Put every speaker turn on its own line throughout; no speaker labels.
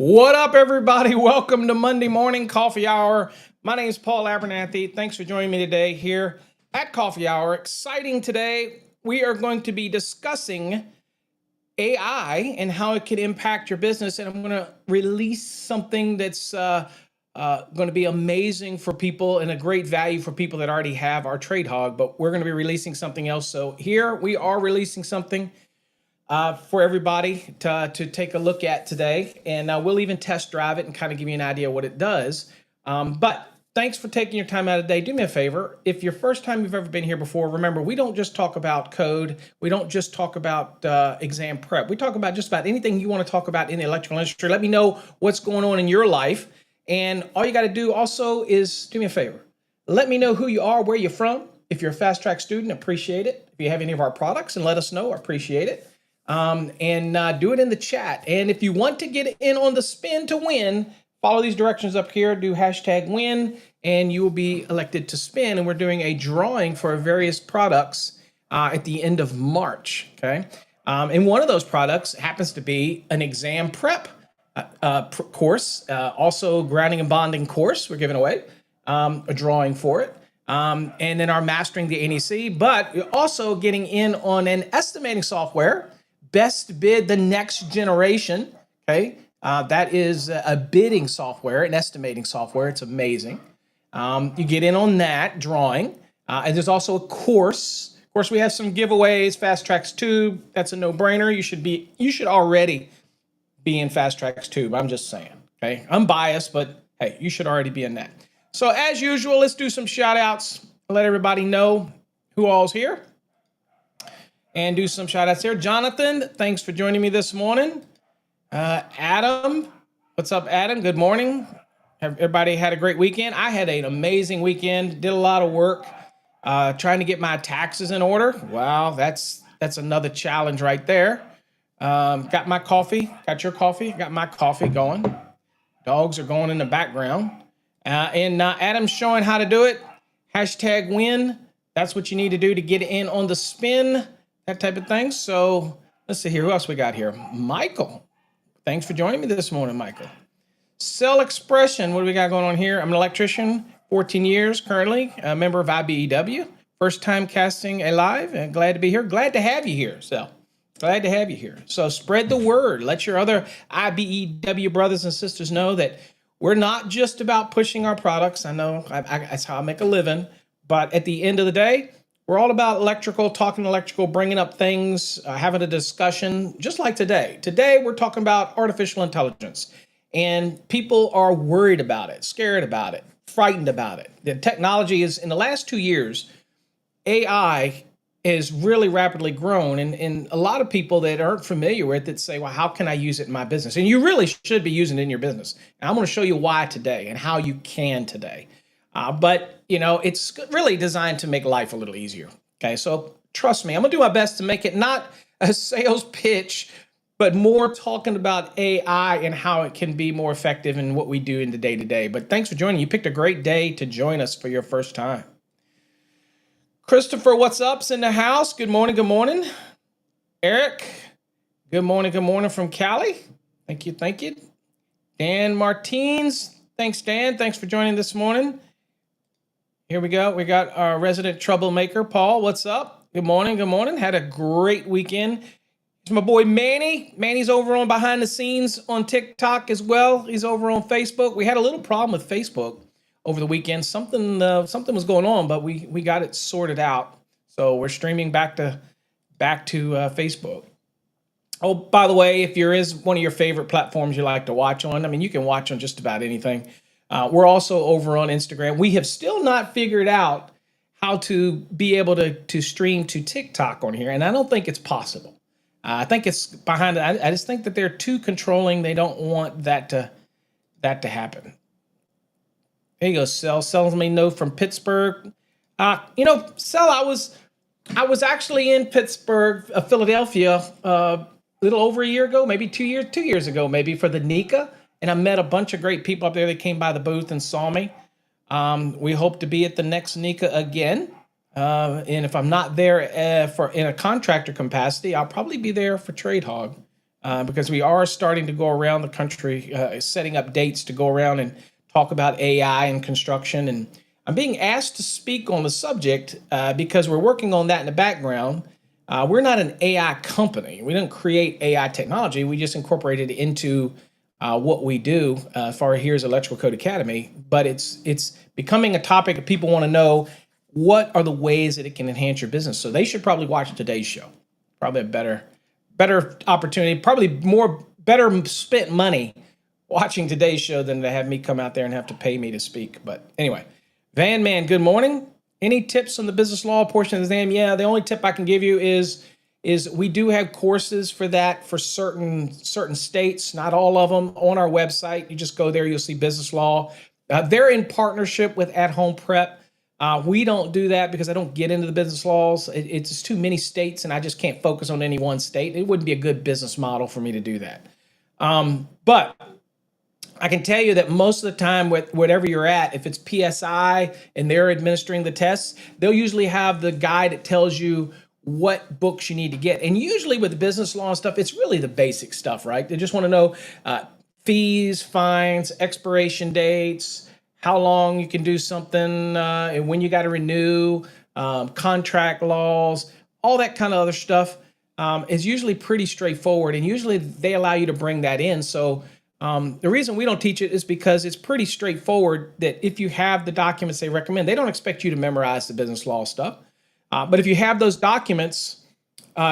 What up, everybody? Welcome to Monday Morning Coffee Hour. My name is Paul Abernathy. Thanks for joining me today here at Coffee Hour. Exciting today. We are going to be discussing AI and how it can impact your business. And I'm going to release something that's going to be amazing for people and a great value for people that already have our TradeHog. But we're going to be releasing something else. So here we are releasing something for everybody to take a look at today. And we'll even test drive it and kind of give you an idea what it does. But thanks for taking your time out of the day. Do me a favor. If your first time you've ever been here before, remember, we don't just talk about code. We don't just talk about exam prep. We talk about just about anything you want to talk about in the electrical industry. Let me know what's going on in your life. And all you got to do also is do me a favor. Let me know who you are, where you're from. If you're a fast track student, appreciate it. If you have any of our products, and let us know, appreciate it. And do it in the chat. And if you want to get in on the spin to win, follow these directions up here, do hashtag win, and you will be elected to spin. And we're doing a drawing for various products at the end of March, okay? And one of those products happens to be an exam prep course, also grounding and bonding course we're giving away, a drawing for it. And then our mastering the NEC, but you're also getting in on an estimating software, Best Bid the Next Generation, okay? That is a bidding software, an estimating software. It's amazing. You get in on that drawing. And there's also a course. Of course, we have some giveaways, Fast Tracks Tube. That's a no-brainer. You should already be in Fast Tracks Tube. I'm just saying, okay? I'm biased, but hey, you should already be in that. So as usual, let's do some shout outs. Let everybody know who all's here. And do some shout outs here. Jonathan, thanks for joining me this morning. Adam, what's up, Adam? Good morning. Everybody had a great weekend. I had an amazing weekend. Did a lot of work trying to get my taxes in order. Wow, that's another challenge right there. Got my coffee. Got your coffee. Got my coffee going. Dogs are going in the background. And Adam's showing how to do it. Hashtag win. That's what you need to do to get in on the spin. That type of thing. So let's see here. Who else we got here? Michael. Thanks for joining me this morning, Michael. Cell Expression. What do we got going on here? I'm an electrician, 14 years currently, a member of IBEW. First time casting a live, and glad to be here. Glad to have you here, Cell. Glad to have you here. So spread the word. Let your other IBEW brothers and sisters know that we're not just about pushing our products. I know that's how I make a living. But at the end of the day, we're all about electrical, talking electrical, bringing up things, having a discussion, just like today. Today, we're talking about artificial intelligence. And people are worried about it, scared about it, frightened about it. The technology is, in the last 2 years, AI has really rapidly grown. And a lot of people that aren't familiar with it say, well, how can I use it in my business? And you really should be using it in your business. And I'm going to show you why today and how you can today. But, you know, it's really designed to make life a little easier. Okay, so trust me, I'm going to do my best to make it not a sales pitch, but more talking about AI and how it can be more effective in what we do in the day-to-day. But thanks for joining. You picked a great day to join us for your first time. Christopher, what's up's in the house? Good morning, good morning. Eric, good morning from Cali. Thank you, thank you. Dan Martins, thanks, Dan. Thanks for joining this morning. Here we go. We got our resident troublemaker, Paul. What's up? Good morning. Good morning. Had a great weekend. It's my boy Manny. Manny's over on behind the scenes on TikTok as well. He's over on Facebook. We had a little problem with Facebook over the weekend. Something was going on, but we got it sorted out. So we're streaming back to Facebook. Oh, by the way, if there is one of your favorite platforms you like to watch on, I mean, you can watch on just about anything. We're also over on Instagram. We have still not figured out how to be able to stream to TikTok on here, and I don't think it's possible. I think it's behind it. I just think that they're too controlling. They don't want that to happen. There you go, Sel. Sells me no from Pittsburgh. Sel, I was actually in Pittsburgh, Philadelphia, a little over a year ago, maybe 2 years ago, maybe for the NECA. And I met a bunch of great people up there that came by the booth and saw me. We hope to be at the next NECA again. And if I'm not there in a contractor capacity, I'll probably be there for TradeHog because we are starting to go around the country, setting up dates to go around and talk about AI and construction. And I'm being asked to speak on the subject because we're working on that in the background. We're not an AI company. We don't create AI technology. We just incorporate it into what we do as far as here's Electrical Code Academy. But it's becoming a topic that people want to know what are the ways that it can enhance your business. So they should probably watch today's show. Probably a better opportunity, probably better spent money watching today's show than to have me come out there and have to pay me to speak. But anyway, Van Man, good morning. Any tips on the business law portion of the exam? Yeah, the only tip I can give you is we do have courses for that for certain states, not all of them, on our website. You just go there, you'll see business law. They're in partnership with At Home Prep. We don't do that because I don't get into the business laws. It's just too many states, and I just can't focus on any one state. It wouldn't be a good business model for me to do that. But I can tell you that most of the time, with whatever you're at, if it's PSI and they're administering the tests, they'll usually have the guide that tells you what books you need to get. And usually with the business law and stuff, it's really the basic stuff, right? They just want to know fees, fines, expiration dates, how long you can do something, and when you got to renew, contract laws, all that kind of other stuff is usually pretty straightforward. And usually they allow you to bring that in. So the reason we don't teach it is because it's pretty straightforward that if you have the documents they recommend, they don't expect you to memorize the business law stuff. But if you have those documents,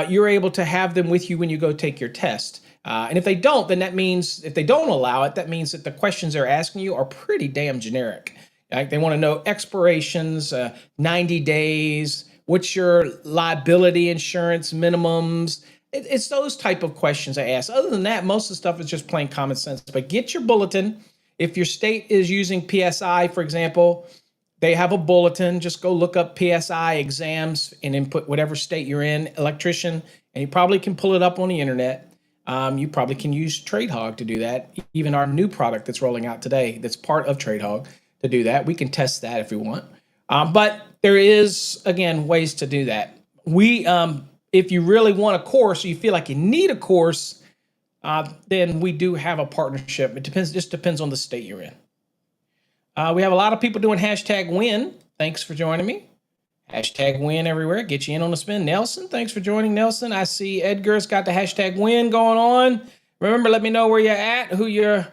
you're able to have them with you when you go take your test. And if they don't, then that means if they don't allow it, that means that the questions they're asking you are pretty damn generic. Right? They want to know expirations, 90 days, what's your liability insurance minimums. It's those type of questions I ask. Other than that, most of the stuff is just plain common sense. But get your bulletin. If your state is using PSI, for example, they have a bulletin. Just go look up PSI exams and input whatever state you're in, electrician, and you probably can pull it up on the internet. You probably can use TradeHog to do that. Even our new product that's rolling out today that's part of TradeHog to do that. We can test that if we want. But there is, again, ways to do that. If you really want a course, or you feel like you need a course, then we do have a partnership. It just depends on the state you're in. We have a lot of people doing #win. Thanks for joining me. #win everywhere. Get you in on the spin. Nelson, thanks for joining, Nelson. I see Edgar's got the #win going on. Remember, let me know where you're at, who you're,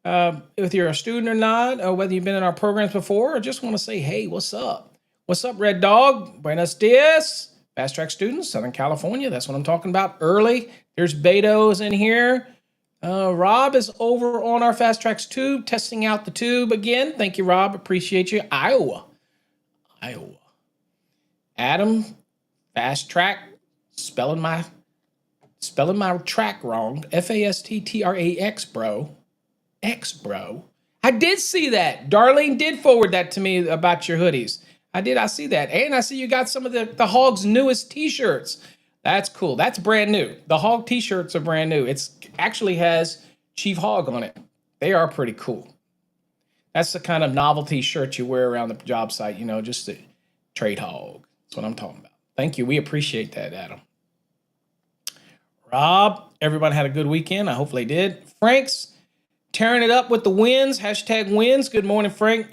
if you're a student or not, or whether you've been in our programs before, or just want to say, hey, what's up? What's up, Red Dog? Buenos dias. Fast Track students, Southern California. That's what I'm talking about. Early. There's Beto's in here. Rob is over on our Fast Tracks tube, testing out the tube again. Thank you, Rob. Appreciate you. Iowa. Adam, Fast Track, spelling my track wrong. FASTTRAX, bro. Bro. I did see that. Darlene did forward that to me about your hoodies. I see that. And I see you got some of the Hog's newest t-shirts. That's cool. That's brand new. The Hog t-shirts are brand new. It's actually has Chief Hog on it. They are pretty cool. That's the kind of novelty shirt you wear around the job site, just the TradeHog. That's what I'm talking about. Thank you. We appreciate that, Adam. Rob, everybody had a good weekend. I hope they did. Frank's tearing it up with the wins. #wins. Good morning, Frank.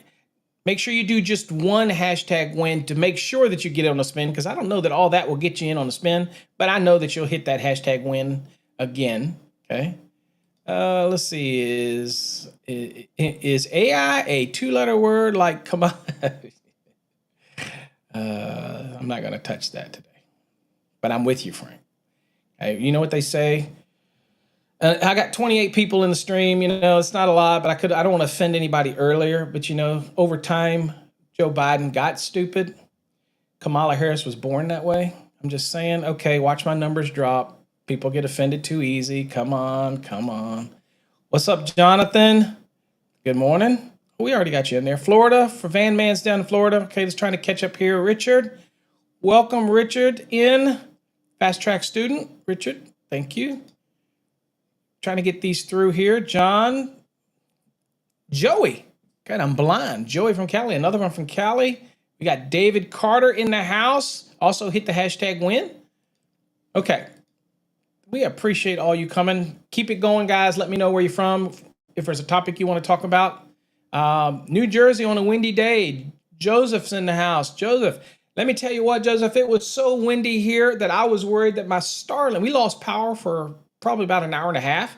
Make sure you do just one #win to make sure that you get on the spin, because I don't know that all that will get you in on the spin, but I know that you'll hit that #win again. Okay. Let's see. Is AI a 2-letter word? Like, come on. I'm not going to touch that today, but I'm with you, Frank. Hey, you know what they say? I got 28 people in the stream. It's not a lot, but I don't want to offend anybody earlier. But over time, Joe Biden got stupid. Kamala Harris was born that way. I'm just saying. Okay, watch my numbers drop. People get offended too easy. Come on. What's up, Jonathan? Good morning. We already got you in there. Florida, for Van Man's down in Florida. Okay, just trying to catch up here. Richard, welcome, Richard, in. Fast Track student. Richard, thank you. Trying to get these through here. John, Joey. God, I'm blind. Joey from Cali, another one from Cali. We got David Carter in the house. Also hit the #win. Okay. We appreciate all you coming. Keep it going, guys. Let me know where you're from. If there's a topic you want to talk about. New Jersey on a windy day. Joseph's in the house. Joseph, let me tell you what, Joseph, it was so windy here that I was worried that my Starlink, we lost power for probably about an hour and a half.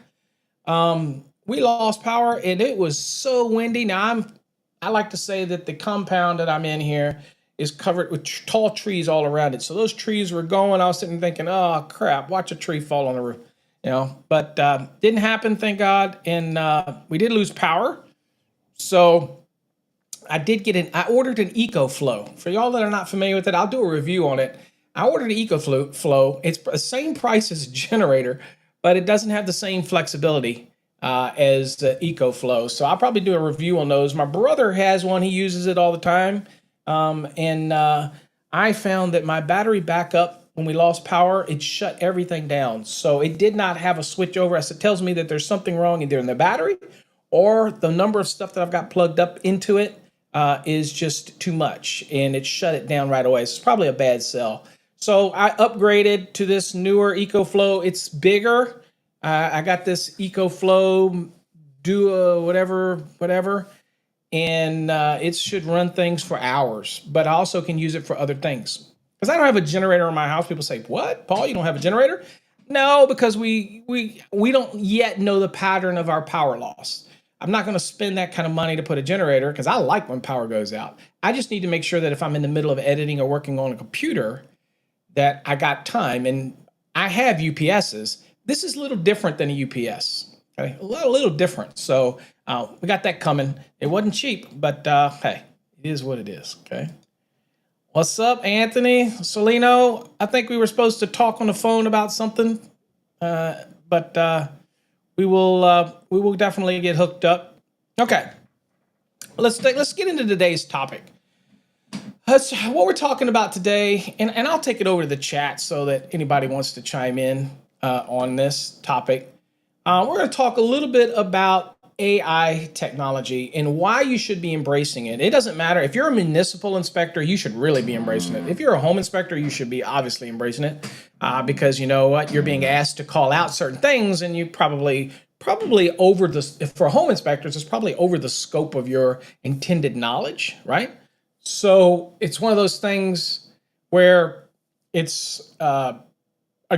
We lost power and it was so windy. Now I like to say that the compound that I'm in here is covered with tall trees all around it. So those trees were going. I was sitting thinking, oh crap, watch a tree fall on the roof, But didn't happen, thank God. And we did lose power. So I ordered an EcoFlow. For y'all that are not familiar with it, I'll do a review on it. I ordered an EcoFlow. It's the same price as a generator, but it doesn't have the same flexibility as the EcoFlow. So I'll probably do a review on those. My brother has one. He uses it all the time. And I found that my battery backup, when we lost power, it shut everything down. So it did not have a switch over. It tells me that there's something wrong either in the battery or the number of stuff that I've got plugged up into it is just too much, and it shut it down right away. So it's probably a bad sell. So I upgraded to this newer EcoFlow. It's bigger. I got this EcoFlow Duo, whatever. And it should run things for hours, but I also can use it for other things. Because I don't have a generator in my house. People say, what, Paul, you don't have a generator? No, because we don't yet know the pattern of our power loss. I'm not going to spend that kind of money to put a generator because I like when power goes out. I just need to make sure that if I'm in the middle of editing or working on a computer, that I got time. And I have UPSs. This is a little different than a UPS. Okay, a little different. So we got that coming. It wasn't cheap, but hey, it is what it is. Okay. What's up, Anthony Solino? I think we were supposed to talk on the phone about something, but we will definitely get hooked up. Okay. Let's get into today's topic. That's what we're talking about today, and I'll take it over to the chat so that anybody wants to chime in on this topic. We're going to talk a little bit about AI technology and why you should be embracing it. It doesn't matter. If you're a municipal inspector, you should really be embracing it. If you're a home inspector, you should be obviously embracing it because you know what? You're being asked to call out certain things, and you probably over the, for home inspectors, it's probably over the scope of your intended knowledge, right? So it's one of those things where it's a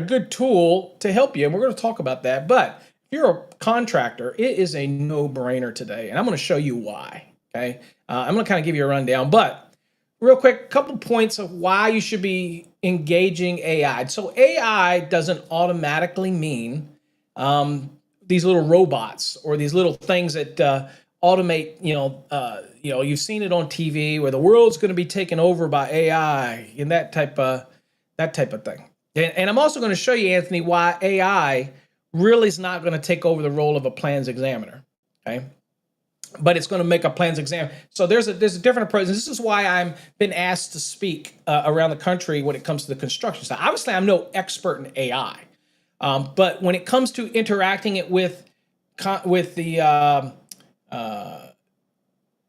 good tool to help you, and we're going to talk about that. But if you're a contractor, it is a no-brainer today, and I'm going to show you why, okay? I'm going to kind of give you a rundown, but real quick, a couple points of why you should be engaging AI. So AI doesn't automatically mean these little robots or these little things that automate, you've seen it on TV where the world's going to be taken over by AI and that type of thing. And I'm also going to show you, Anthony, why AI really is not going to take over the role of a plans examiner, okay? But it's going to make a plans exam. So there's a different approach. This is why I've been asked to speak around the country when it comes to the construction side. Obviously, I'm no expert in AI, but when it comes to interacting it with the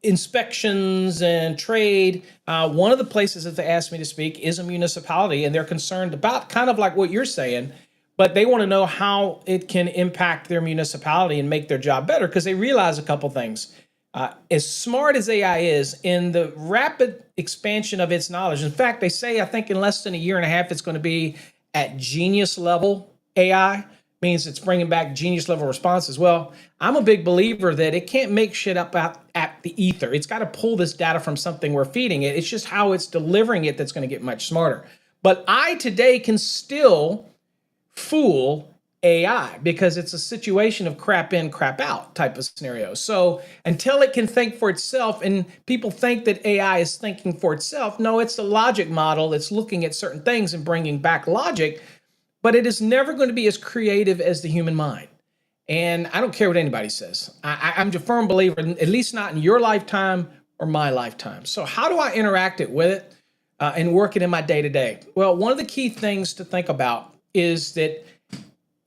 inspections and trade, one of the places that they asked me to speak is a municipality, and they're concerned about kind of like what you're saying, but they want to know how it can impact their municipality and make their job better because they realize a couple things. As smart as AI is, in the rapid expansion of its knowledge, in fact, they say, I think in less than a year and a half, it's going to be at genius level AI, means it's bringing back genius level responses. Well, I'm a big believer that it can't make shit up at the ether. It's got to pull this data from something we're feeding it. It's just how it's delivering it that's going to get much smarter. But I today can still fool AI because it's a situation of crap in, crap out type of scenario. So until it can think for itself, and people think that AI is thinking for itself, no, it's a logic model that's looking at certain things and bringing back logic, but it is never going to be as creative as the human mind. And I don't care what anybody says. I'm a firm believer, at least not in your lifetime or my lifetime. So how do I interact with it and work it in my day-to-day? Well, one of the key things to think about is that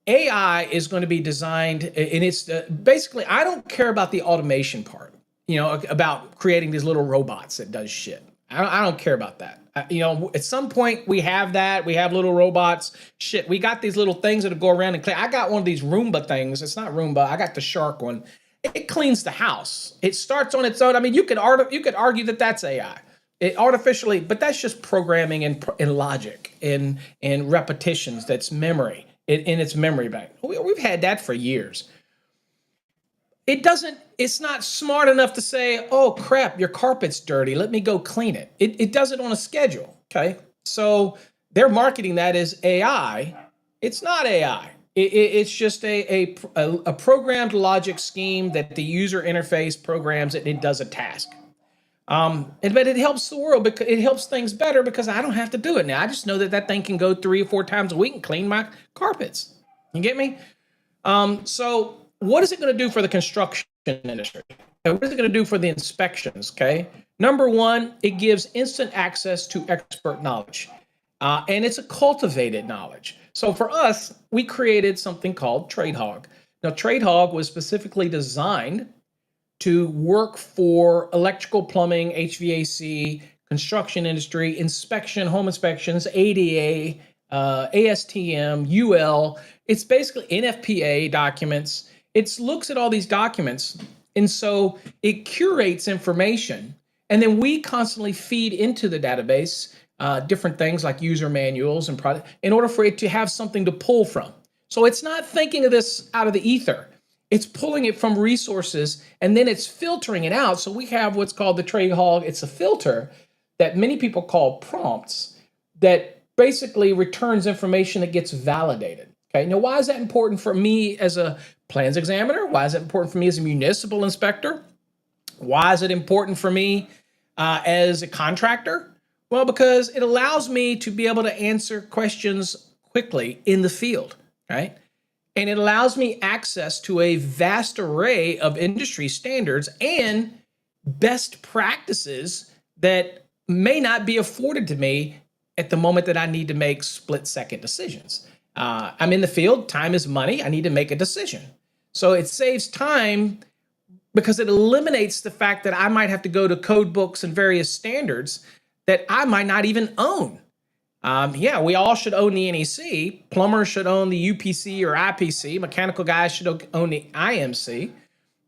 AI is going to be designed, and it's basically, I don't care about the automation part, about creating these little robots that does shit. I don't care about that. At some point we have that. We have little robots. Shit, we got these little things that go around and clean. I got one of these Roomba things. It's not Roomba. I got the Shark one. It cleans the house. It starts on its own. I mean, you could argue that that's AI. It artificially, but that's just programming and logic and repetitions. That's memory in its memory bank. We've had that for years. It's not smart enough to say, oh crap, your carpet's dirty, let me go clean it. It does it on a schedule, okay? So they're marketing that as AI. It's not AI. It's just a programmed logic scheme that the user interface programs it, and it does a task. But it helps the world because it helps things better because I don't have to do it now. I just know that thing can go 3 or 4 times a week and clean my carpets. You get me? So what is it going to do for the construction industry? And what is it going to do for the inspections? Okay. Number one, it gives instant access to expert knowledge. And it's a cultivated knowledge. So for us, we created something called TradeHog. Now, TradeHog was specifically designed to work for electrical, plumbing, HVAC, construction industry, inspection, home inspections, ADA, ASTM, UL. It's basically NFPA documents. It looks at all these documents. And so it curates information. And then we constantly feed into the database different things like user manuals and product in order for it to have something to pull from. So it's not thinking of this out of the ether. It's pulling it from resources and then it's filtering it out. So we have what's called the TradeHog. It's a filter that many people call prompts that basically returns information that gets validated. Okay, now why is that important for me as a plans examiner? Why is it important for me as a municipal inspector? Why is it important for me as a contractor? Well, because it allows me to be able to answer questions quickly in the field, right? And it allows me access to a vast array of industry standards and best practices that may not be afforded to me at the moment that I need to make split-second decisions. I'm in the field, time is money, I need to make a decision. So it saves time because it eliminates the fact that I might have to go to code books and various standards that I might not even own. We all should own the NEC. Plumbers should own the UPC or IPC. Mechanical guys should own the IMC.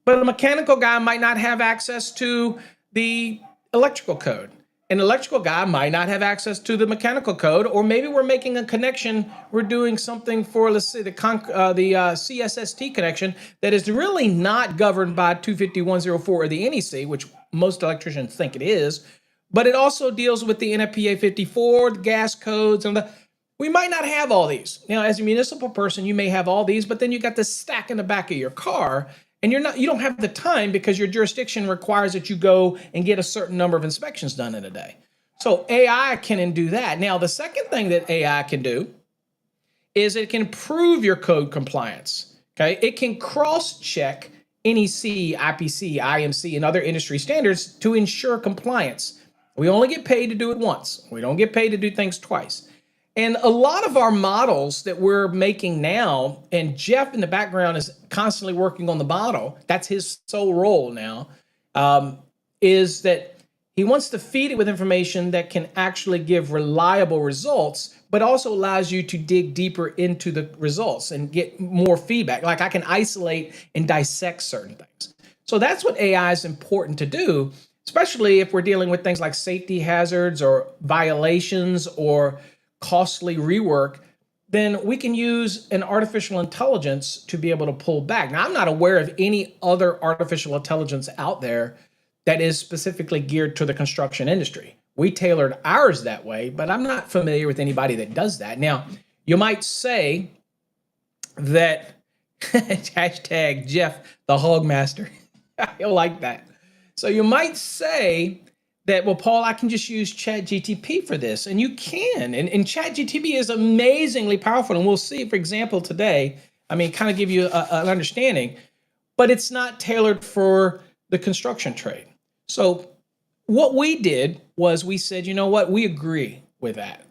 But a mechanical guy might not have access to the electrical code. An electrical guy might not have access to the mechanical code, or maybe we're making a connection. We're doing something for, let's say, the CSST connection that is really not governed by 25104 or the NEC, which most electricians think it is. But it also deals with the NFPA 54, the gas codes, and we might not have all these. As a municipal person, you may have all these, but then you got this stack in the back of your car, and you don't have the time because your jurisdiction requires that you go and get a certain number of inspections done in a day. So AI can do that. Now, the second thing that AI can do is it can improve your code compliance. Okay, it can cross-check NEC, IPC, IMC, and other industry standards to ensure compliance. We only get paid to do it once. We don't get paid to do things twice. And a lot of our models that we're making now, and Jeff in the background is constantly working on the model, that's his sole role now, is that he wants to feed it with information that can actually give reliable results, but also allows you to dig deeper into the results and get more feedback. Like I can isolate and dissect certain things. So that's what AI is important to do, especially if we're dealing with things like safety hazards or violations or costly rework. Then we can use an artificial intelligence to be able to pull back. Now, I'm not aware of any other artificial intelligence out there that is specifically geared to the construction industry. We tailored ours that way, but I'm not familiar with anybody that does that. Now, you might say that hashtag Jeff the Hogmaster. He'll like that. So you might say that, well, Paul, I can just use ChatGTP for this. And you can. And ChatGTP is amazingly powerful. And we'll see, for example, today, kind of give you an understanding, but it's not tailored for the construction trade. So what we did was we said, you know what, we agree with that.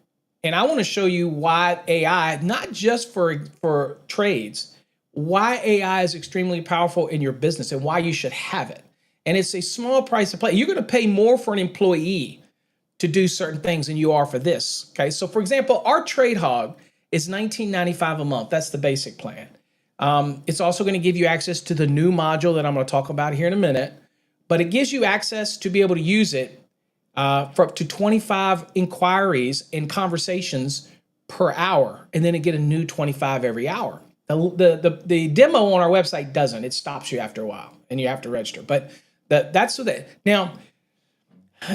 And I want to show you why AI, not just for trades, why AI is extremely powerful in your business and why you should have it. And it's a small price to pay. You're going to pay more for an employee to do certain things than you are for this. Okay, so for example, our TradeHog is $19.95 a month. That's the basic plan. It's also going to give you access to the new module that I'm going to talk about here in a minute, but it gives you access to be able to use it for up to 25 inquiries and conversations per hour, and then it get a new 25 every hour. The demo on our website doesn't. It stops you after a while, and you have to register. But that's so that now.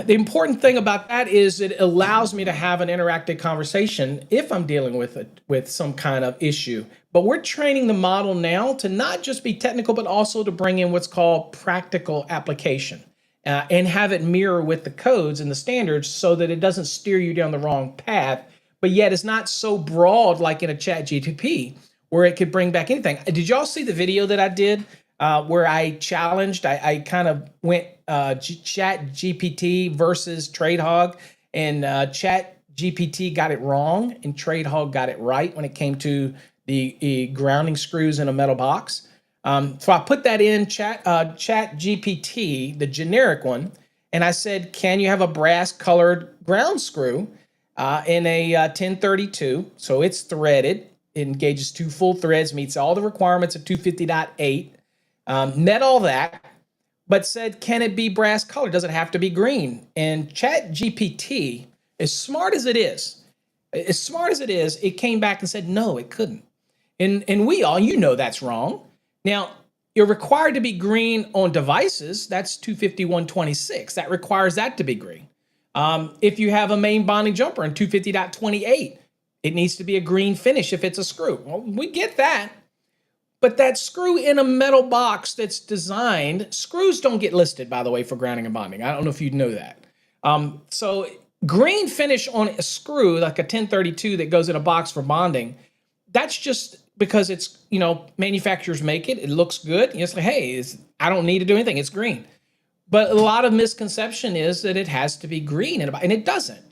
The important thing about that is it allows me to have an interactive conversation if I'm dealing with some kind of issue. But we're training the model now to not just be technical, but also to bring in what's called practical application and have it mirror with the codes and the standards so that it doesn't steer you down the wrong path, but yet it's not so broad like in a chat GTP where it could bring back anything. Did y'all see the video that I did where I challenged, I kind of went chat GPT versus TradeHog, and chat GPT got it wrong and TradeHog got it right when it came to the grounding screws in a metal box. So I put that in chat GPT, the generic one, and I said, can you have a brass colored ground screw in a 1032? So it's threaded, it engages 2 full threads, meets all the requirements of 250.8, met all that, but said, can it be brass colored? Does it have to be green? And chat GPT, as smart as it is, it came back and said, no, it couldn't. And we all, that's wrong. Now, you're required to be green on devices. That's 251.26. That requires that to be green. If you have a main bonding jumper in 250.28, it needs to be a green finish if it's a screw. Well, we get that. But that screw in a metal box that's designed, screws don't get listed, by the way, for grounding and bonding. I don't know if you know that. So green finish on a screw, like a 1032 that goes in a box for bonding, that's just because it's, manufacturers make it. It looks good. It's like, hey, I don't need to do anything. It's green. But a lot of misconception is that it has to be green, and it doesn't.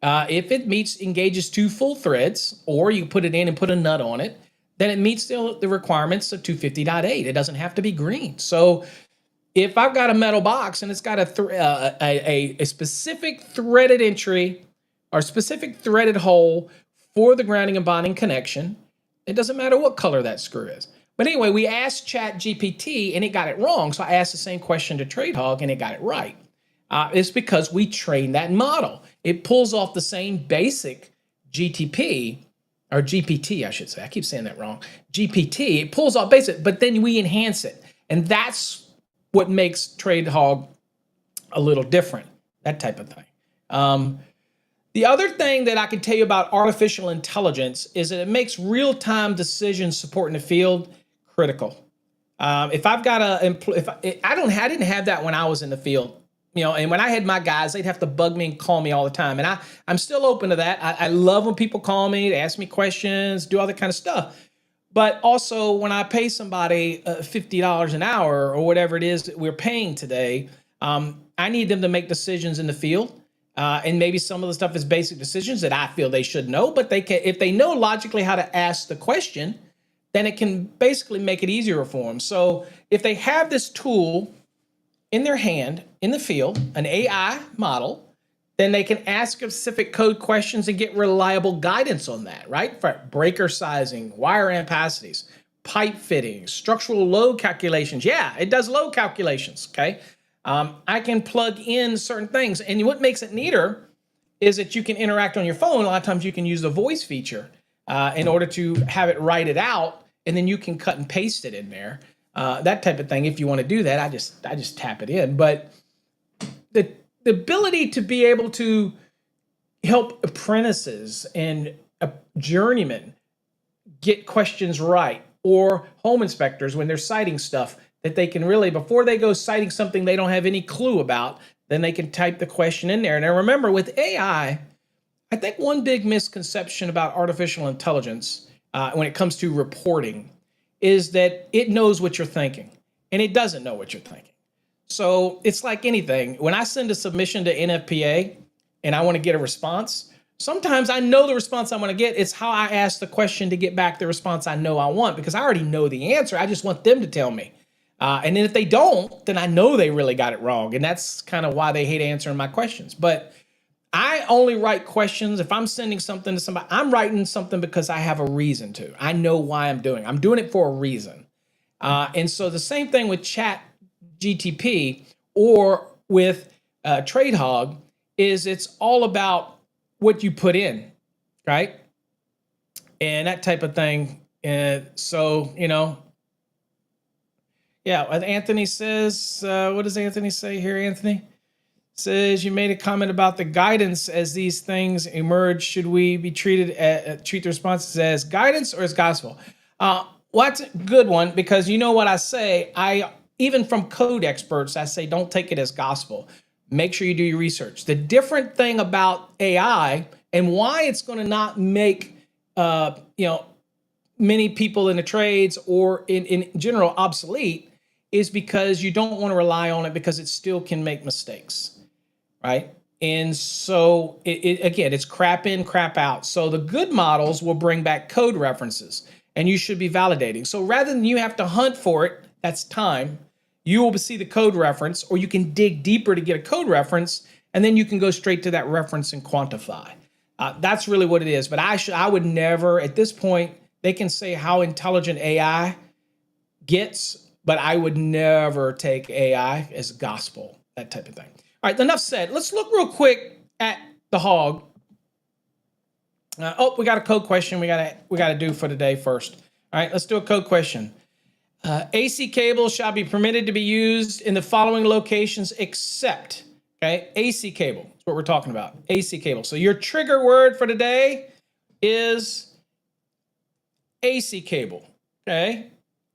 If it engages 2 full threads, or you put it in and put a nut on it, then it meets the requirements of 250.8. It doesn't have to be green. So if I've got a metal box and it's got a specific threaded entry or specific threaded hole for the grounding and bonding connection, it doesn't matter what color that screw is. But anyway, we asked Chat GPT and it got it wrong. So I asked the same question to TradeHog and it got it right. It's because we trained that model. It pulls off the same basic GTP, or GPT, I should say. I keep saying that wrong. GPT, it pulls off basic, but then we enhance it. And that's what makes TradeHog a little different, that type of thing. The other thing that I can tell you about artificial intelligence is that it makes real-time decision support in the field critical. If I've got I didn't have that when I was in the field. And when I had my guys, they'd have to bug me and call me all the time. And I'm still open to that. I love when people call me, they ask me questions, do all that kind of stuff. But also when I pay somebody $50 an hour or whatever it is that we're paying today, I need them to make decisions in the field. And maybe some of the stuff is basic decisions that I feel they should know, but if they know logically how to ask the question, then it can basically make it easier for them. So if they have this tool in their hand, in the field, an AI model, then they can ask specific code questions and get reliable guidance on that, right? For breaker sizing, wire ampacities, pipe fittings, structural load calculations. Yeah, it does load calculations, okay? I can plug in certain things. And what makes it neater is that you can interact on your phone. A lot of times you can use the voice feature in order to have it write it out, and then you can cut and paste it in there. That type of thing. If you want to do that, I just tap it in. But the ability to be able to help apprentices and journeymen get questions right, or home inspectors when they're citing stuff that they can really, before they go citing something they don't have any clue about, then they can type the question in there. Now remember, with AI, I think one big misconception about artificial intelligence when it comes to reporting is that it knows what you're thinking, and it doesn't know what you're thinking. So it's like anything. When I send a submission to NFPA and I want to get a response, sometimes I know the response I want to get. It's how I ask the question to get back the response I know I want, because I already know the answer. I just want them to tell me. And then if they don't, then I know they really got it wrong. And that's kind of why they hate answering my questions. But I only write questions. If I'm sending something to somebody, I'm writing something because I have a reason to. I know why I'm doing it. I'm doing it for a reason. And so the same thing with Chat GTP or with TradeHog is it's all about what you put in, right? And that type of thing. And so, yeah, Anthony says, what does Anthony say here, Anthony? Says you made a comment about the guidance as these things emerge. Should we be treat the responses as guidance or as gospel? Well, that's a good one because you know what I say. Even from code experts, I say don't take it as gospel. Make sure you do your research. The different thing about AI and why it's going to not make many people in the trades or in general obsolete is because you don't want to rely on it because it still can make mistakes. Right? And so, again, it's crap in, crap out. So the good models will bring back code references, and you should be validating. So rather than you have to hunt for it, that's time, you will see the code reference, or you can dig deeper to get a code reference, and then you can go straight to that reference and quantify. That's really what it is. But I would never, at this point, they can say how intelligent AI gets, but I would never take AI as gospel, that type of thing. All right, enough said. Let's look real quick at the hog. We got a code question we gotta do for today first. All right, let's do a code question. AC cables shall be permitted to be used in the following locations except, okay, AC cable. That's what we're talking about, AC cable. So your trigger word for today is AC cable, okay?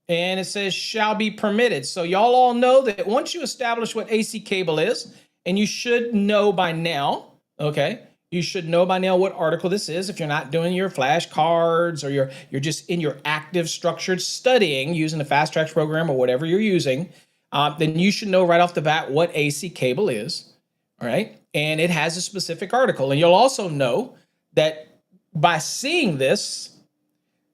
And it says shall be permitted. So y'all all know that once you establish what AC cable is, and you should know by now, okay? You should know by now what article this is if you're not doing your flashcards or you're just in your active structured studying using the Fast Tracks program or whatever you're using, then you should know right off the bat what AC cable is, all right? And it has a specific article. And you'll also know that by seeing this,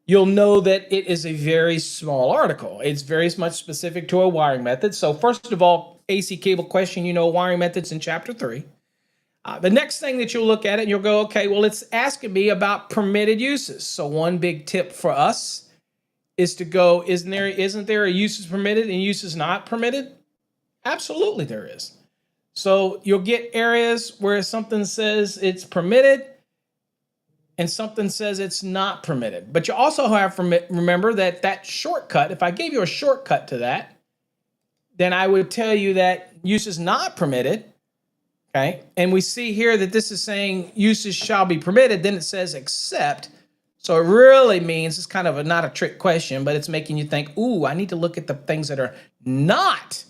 you'll know that it is a very small article. It's very much specific to a wiring method. So first of all, AC cable question, wiring methods in chapter 3. The next thing that you'll look at it and you'll go, okay, well, it's asking me about permitted uses. So one big tip for us is to go, isn't there a uses permitted and uses not permitted? Absolutely there is. So you'll get areas where something says it's permitted and something says it's not permitted. But you also have to remember that shortcut, if I gave you a shortcut to that, then I would tell you that use is not permitted, okay? And we see here that this is saying uses shall be permitted, then it says except. So it really means it's kind of not a trick question, but it's making you think, ooh, I need to look at the things that are not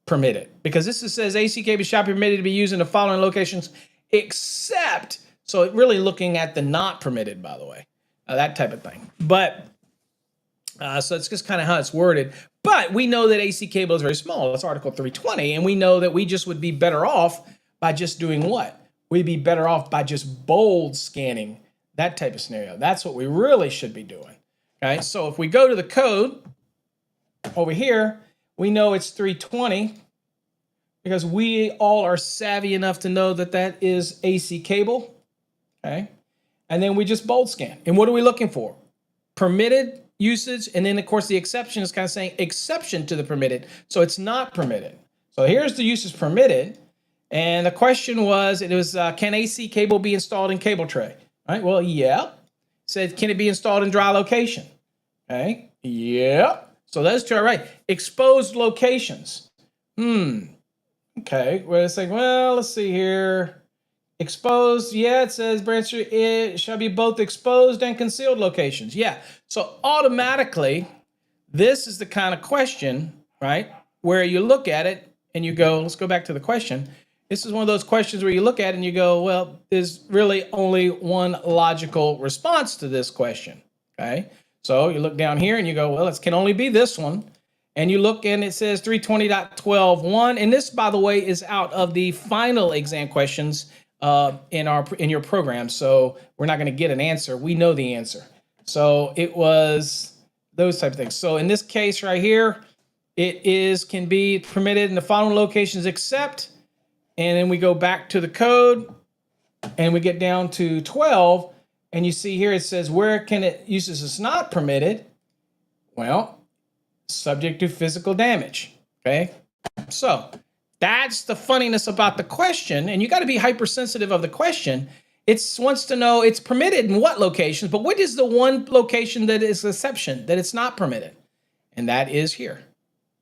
permitted. Because this says AC cable shall be permitted to be used in the following locations except, so it really looking at the not permitted, by the way, that type of thing. But so it's just kind of how it's worded. But we know that AC cable is very small. It's Article 320. And we know that we just would be better off by just doing what? We'd be better off by just bold scanning, that type of scenario. That's what we really should be doing. Okay, so if we go to the code over here, we know it's 320 because we all are savvy enough to know that that is AC cable. Okay, and then we just bold scan. And what are we looking for? Permitted usage, and then of course the exception is kind of saying exception to the permitted, so it's not permitted. So here's the uses permitted, and the question was, can AC cable be installed in cable tray? All right, well, yeah. It said, can it be installed in dry location? Okay, yeah. So those two are right. Exposed locations. Okay, well, it's like, well, let's see here. Exposed, yeah, it says branch it shall be both exposed and concealed locations. Yeah, so automatically, this is the kind of question, right, where you look at it and you go, let's go back to the question. This is one of those questions where you look at it and you go, well, there's really only one logical response to this question, okay? So you look down here and you go, well, it can only be this one. And you look and it says 320.12.1, and this, by the way, is out of the final exam questions in your program, so we're not going to get an answer. We know the answer. So it was those type of things. So in this case right here, it can be permitted in the following locations except, and then we go back to the code, and we get down to 12, and you see here it says, where can it uses is not permitted? Well, subject to physical damage. Okay, so that's the funniness about the question, and you got to be hypersensitive of the question. It wants to know it's permitted in what locations, but what is the one location that is exception, that it's not permitted? And that is here,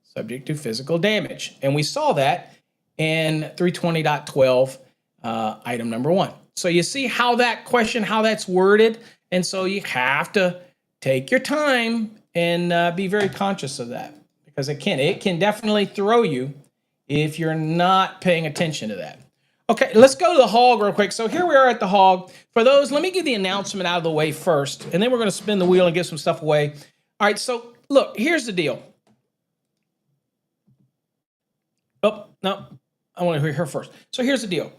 subject to physical damage. And we saw that in 320.12, item number 1. So you see how that question, how that's worded. And so you have to take your time and be very conscious of that, because it can definitely throw you if you're not paying attention to that. Okay, let's go to the hog real quick. So here we are at the hog. For those, let me get the announcement out of the way first, and then we're going to spin the wheel and give some stuff away. All right, so look, here's the deal. Oh, no, I want to hear her first. So here's the deal.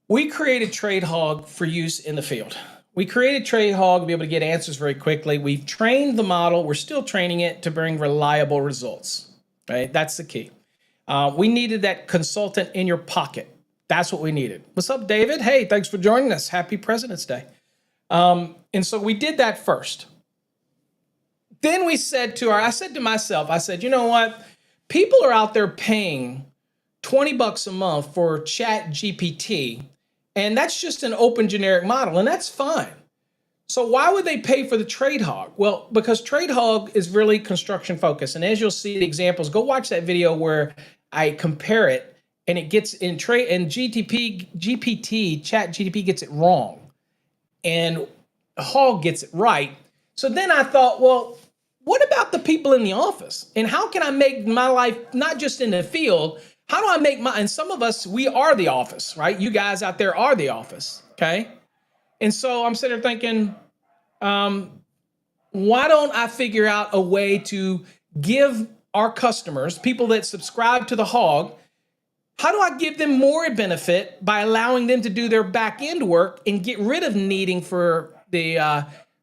We created TradeHog for use in the field. We created TradeHog to be able to get answers very quickly. We've trained the model. We're still training it to bring reliable results, right? That's the key. We needed that consultant in your pocket. That's what we needed. What's up, David? Hey, thanks for joining us. Happy President's Day. And so we did that first. Then we said I said to myself, you know what? People are out there paying $20 a month for ChatGPT, and that's just an open generic model, and that's fine. So why would they pay for the TradeHog? Well, because TradeHog is really construction focused. And as you'll see the examples, go watch that video where I compare it, and it gets in trade, and ChatGPT gets it wrong, and Hog gets it right. So then I thought, well, what about the people in the office? And how can I make my life, not just in the field, how do I make and some of us, we are the office, right? You guys out there are the office, okay? And so I'm sitting there thinking, why don't I figure out a way to give our customers, people that subscribe to the Hog, how do I give them more benefit by allowing them to do their back end work and get rid of needing for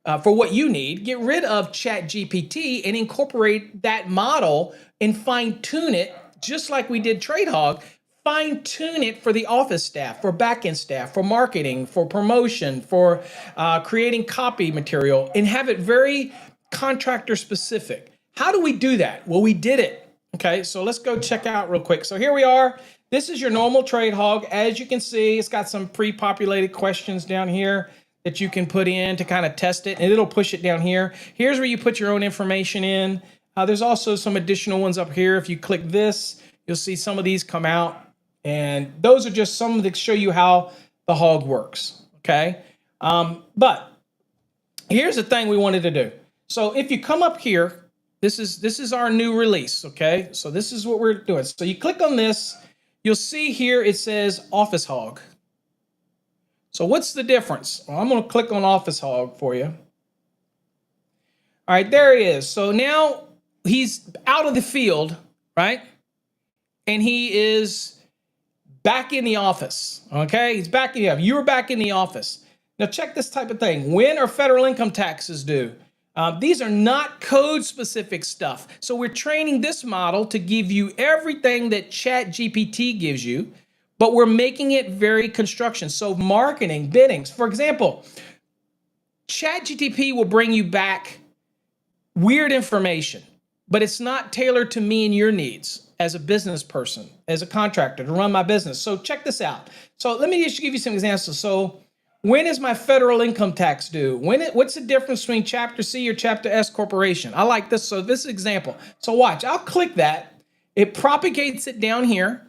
what you need, get rid of ChatGPT and incorporate that model and fine tune it just like we did TradeHog, fine tune it for the office staff, for back end staff, for marketing, for promotion, for creating copy material, and have it very contractor specific. How do we do that? Well, we did it. Okay, so let's go check out real quick. So here we are. This is your normal TradeHog. As you can see, it's got some pre-populated questions down here that you can put in to kind of test it, and it'll push it down here. Here's where you put your own information in. There's also some additional ones up here. If you click this, you'll see some of these come out, and those are just some that show you how the Hog works, okay? But here's the thing we wanted to do. So if you come up here, this is our new release, okay? So this is what we're doing. So you click on this, you'll see here it says Office Hog. So what's the difference? Well, I'm going to click on Office Hog for you. All right, there he is. So now he's out of the field, right? And he is back in the office, okay? He's back in the office. You're back in the office. Now check this type of thing. When are federal income taxes due? These are not code-specific stuff. So we're training this model to give you everything that ChatGPT gives you, but we're making it very construction. So marketing, biddings. For example, ChatGPT will bring you back weird information, but it's not tailored to me and your needs as a business person, as a contractor to run my business. So check this out. So let me just give you some examples. So when is my federal income tax due? What's the difference between Chapter C or Chapter S corporation? I like this. So this is an example. So watch, I'll click that. It propagates it down here,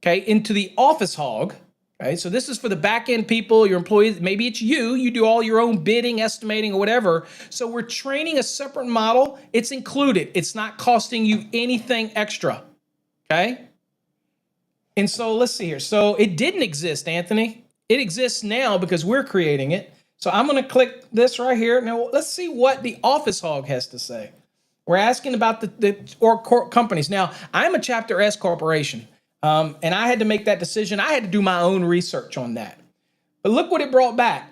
okay, into the Office Hog. Okay, so this is for the back end people, your employees. Maybe it's you do all your own bidding, estimating, or whatever. So we're training a separate model. It's included. It's not costing you anything extra. Okay. And so let's see here. So it didn't exist, Anthony. It exists now because we're creating it. So I'm going to click this right here. Now let's see what the Office Hog has to say. We're asking about the companies. Now I'm a Chapter S corporation. And I had to make that decision. I had to do my own research on that. But look what it brought back.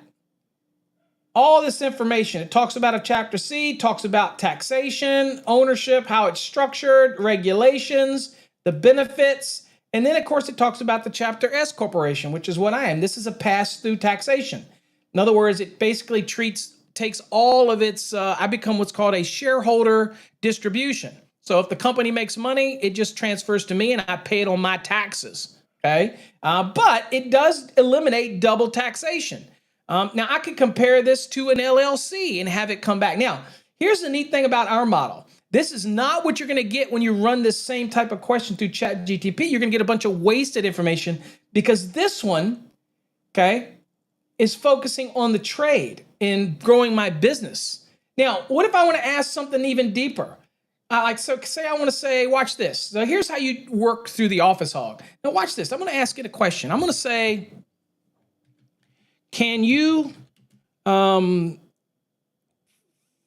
All this information. It talks about a Chapter C, talks about taxation, ownership, how it's structured, regulations, the benefits, And then, of course, it talks about the Chapter S corporation, which is what I am. This is a pass-through taxation. In other words, it basically takes all of its, I become what's called a shareholder distribution. So if the company makes money, it just transfers to me and I pay it on my taxes, okay? But it does eliminate double taxation. Now, I could compare this to an LLC and have it come back. Now, here's the neat thing about our model. This is not what you're going to get when you run this same type of question through ChatGTP. You're going to get a bunch of wasted information because this one, okay, is focusing on the trade and growing my business. Now, what if I want to ask something even deeper? So say I want to say, watch this. So here's how you work through the Office Hog. Now watch this. I'm going to ask it a question. I'm going to say, can you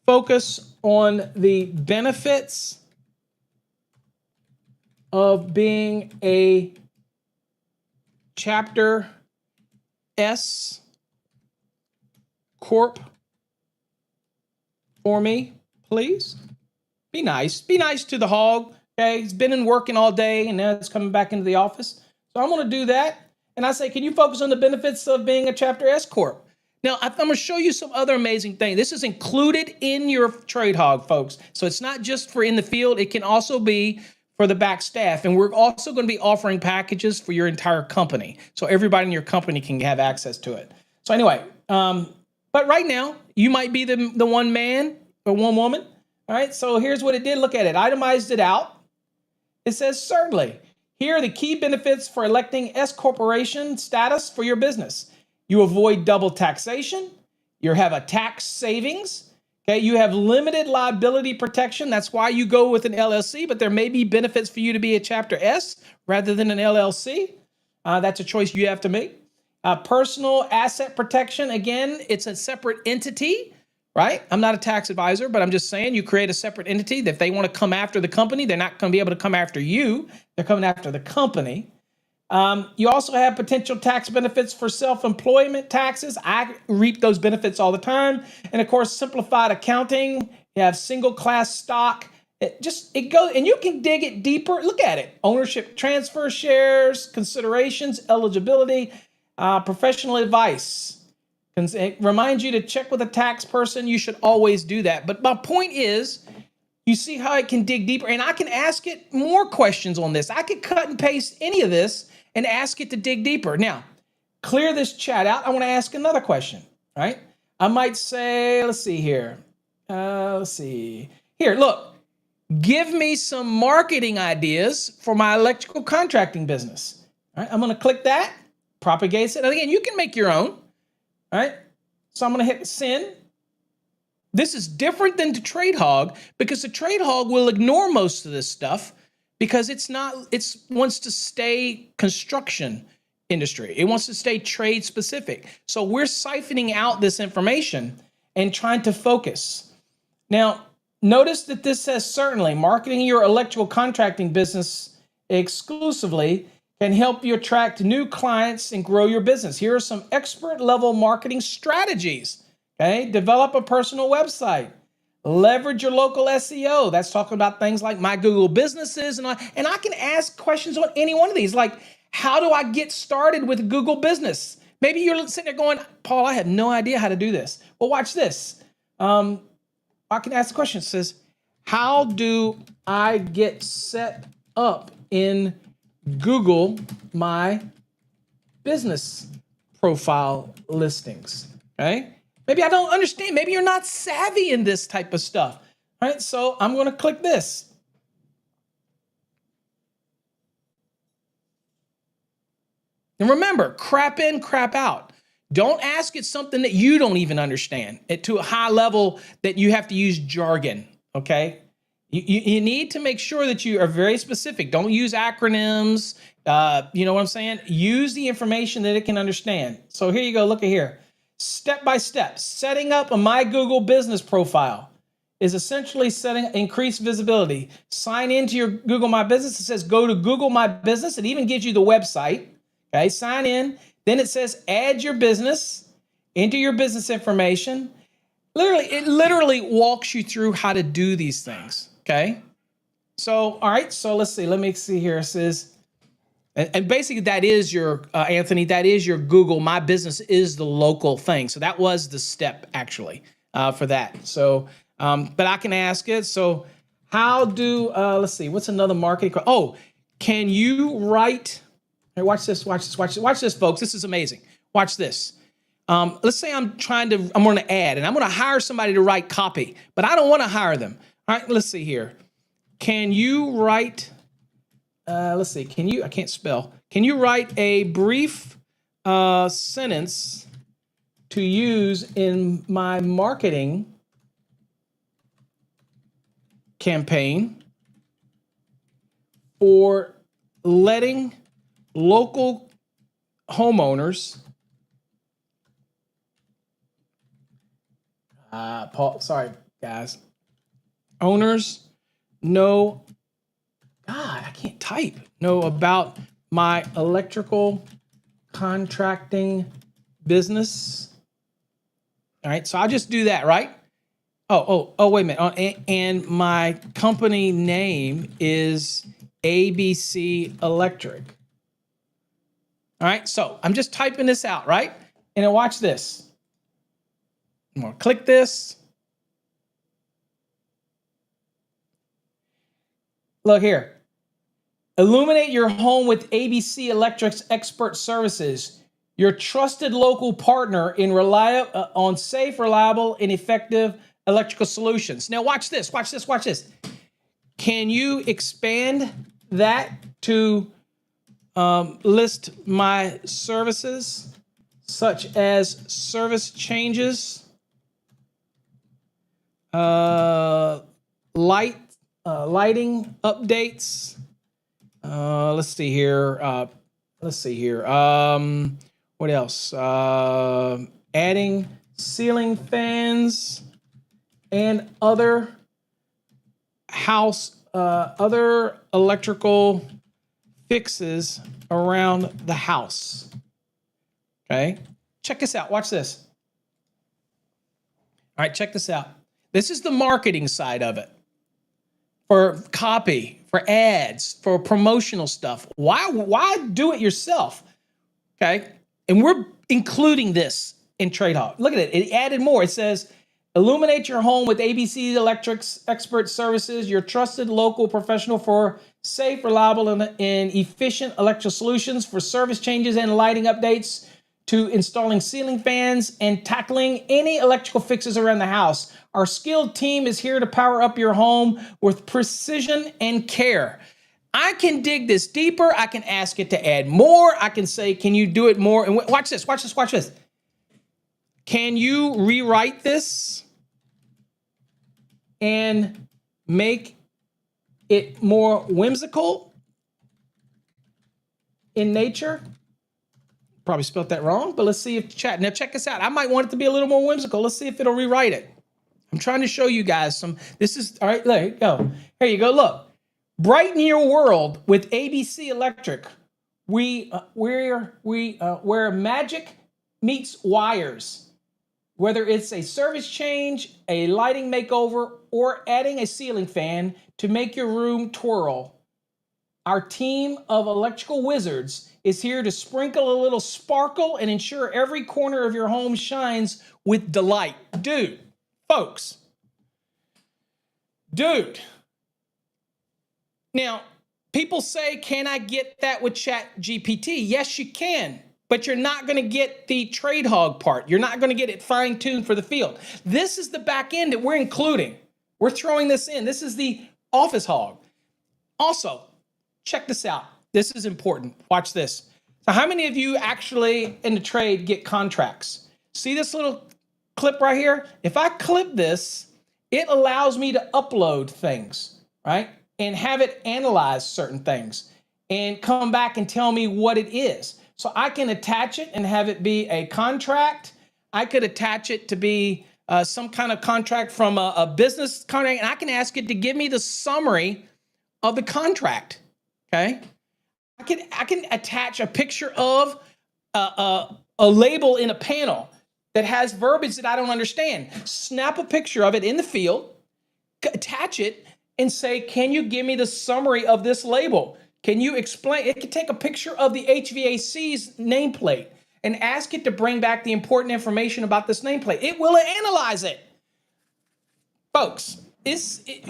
focus on the benefits of being a Chapter S Corp for me, please? Be nice. Be nice to the hog. Okay, he's been in working all day and now it's coming back into the office. So I'm going to do that. And I say, can you focus on the benefits of being a Chapter S Corp? Now, I'm going to show you some other amazing things. This is included in your TradeHog, folks. So it's not just for in the field. It can also be for the back staff. And we're also going to be offering packages for your entire company. So everybody in your company can have access to it. So anyway, but right now, you might be the one man or one woman. All right, so here's what it did. Look at it. Itemized it out. It says, certainly, here are the key benefits for electing S corporation status for your business. You avoid double taxation. You have a tax savings. Okay, you have limited liability protection. That's why you go with an LLC, but there may be benefits for you to be a Chapter S rather than an LLC. That's a choice you have to make. Personal asset protection. Again, it's a separate entity. Right? I'm not a tax advisor, but I'm just saying you create a separate entity that if they want to come after the company, they're not going to be able to come after you. They're coming after the company. You also have potential tax benefits for self-employment taxes. I reap those benefits all the time. And of course, simplified accounting. You have single class stock. It goes, and you can dig it deeper. Look at it. Ownership transfer, shares, considerations, eligibility, professional advice. It reminds you to check with a tax person. You should always do that. But my point is, you see how it can dig deeper, and I can ask it more questions on this. I could cut and paste any of this and ask it to dig deeper. Now, clear this chat out. I want to ask another question, right? I might say, let's see here. Here, look, give me some marketing ideas for my electrical contracting business. All right, I'm going to click that, propagates it. And again, you can make your own. All right, so I'm going to hit send. This is different than the TradeHog because the TradeHog will ignore most of this stuff because it wants to stay construction industry. It wants to stay trade specific. So we're siphoning out this information and trying to focus. Now, notice that this says certainly marketing your electrical contracting business exclusively can help you attract new clients and grow your business. Here are some expert level marketing strategies. Okay, develop a personal website. Leverage your local SEO. That's talking about things like my Google businesses. And I can ask questions on any one of these, like, how do I get started with Google business? Maybe you're sitting there going, Paul, I have no idea how to do this. Well, watch this. I can ask the question. It says, how do I get set up in Google my business profile listings? Okay. Maybe I don't understand. Maybe you're not savvy in this type of stuff. All right. So I'm going to click this. And remember, crap in, crap out. Don't ask it something that you don't even understand to a high level that you have to use jargon. Okay. You need to make sure that you are very specific. Don't use acronyms. You know what I'm saying? Use the information that it can understand. So here you go. Look at here. Step by step. Setting up a My Google business profile is essentially setting increased visibility. Sign into your Google My Business. It says go to Google My Business. It even gives you the website. Okay. Sign in. Then it says add your business, enter your business information. It literally walks you through how to do these things. Okay. So, all right. So let's see. Let me see here. It says, And basically that is your, Anthony, that is your Google, my business is the local thing. So that was the step actually for that. So, but I can ask it. So how do, let's see, what's another marketing? Oh, can you write, hey, watch this, folks. This is amazing. Watch this. Let's say I'm going to add, and I'm going to hire somebody to write copy, but I don't want to hire them. All right, let's see here. Can you write, let's see, I can't spell. Can you write a brief sentence to use in my marketing campaign for letting local homeowners, Paul, sorry, guys, owners know, God, I can't type, know about my electrical contracting business. All right, so I'll just do that, right? Oh, wait a minute. And my company name is ABC Electric. All right, so I'm just typing this out, right? And then watch this. I'm gonna click this. Look here. Illuminate your home with ABC Electric's expert services, your trusted local partner in on safe, reliable, and effective electrical solutions. Now watch this. Can you expand that to list my services, such as service changes, lighting updates. Let's see here. What else? Adding ceiling fans and other other electrical fixes around the house. Okay, check this out. Watch this. All right, check this out. This is the marketing side of it. For copy, for ads, for promotional stuff. Why do it yourself? Okay, and we're including this in TradeHog. Look at it. It added more. It says, illuminate your home with ABC Electric's expert services, your trusted local professional for safe, reliable, and efficient electrical solutions, for service changes and lighting updates, to installing ceiling fans and tackling any electrical fixes around the house. Our skilled team is here to power up your home with precision and care. I can dig this deeper. I can ask it to add more. I can say, can you do it more? And watch this. Can you rewrite this and make it more whimsical in nature? Probably spelled that wrong, but let's see if chat. Now check this out. I might want it to be a little more whimsical. Let's see if it'll rewrite it. I'm trying to show you guys some. This is all right. There you go. Here you go. Look, brighten your world with ABC Electric. Where magic meets wires. Whether it's a service change, a lighting makeover, or adding a ceiling fan to make your room twirl, our team of electrical wizards is here to sprinkle a little sparkle and ensure every corner of your home shines with delight. Dude, folks. Now, people say, can I get that with ChatGPT? Yes, you can, but you're not going to get the TradeHog part. You're not going to get it fine-tuned for the field. This is the back end that we're including. We're throwing this in. This is the Office Hog. Also, check this out. This is important. Watch this. So how many of you actually in the trade get contracts? See this little clip right here? If I clip this, it allows me to upload things, right? And have it analyze certain things and come back and tell me what it is. So I can attach it and have it be a contract. I could attach it to be some kind of contract from a business contract, and I can ask it to give me the summary of the contract. Okay, I can attach a picture of a label in a panel that has verbiage that I don't understand. Snap a picture of it in the field, attach it, and say, can you give me the summary of this label? Can you explain? It can take a picture of the HVAC's nameplate and ask it to bring back the important information about this nameplate. It will analyze it. Folks,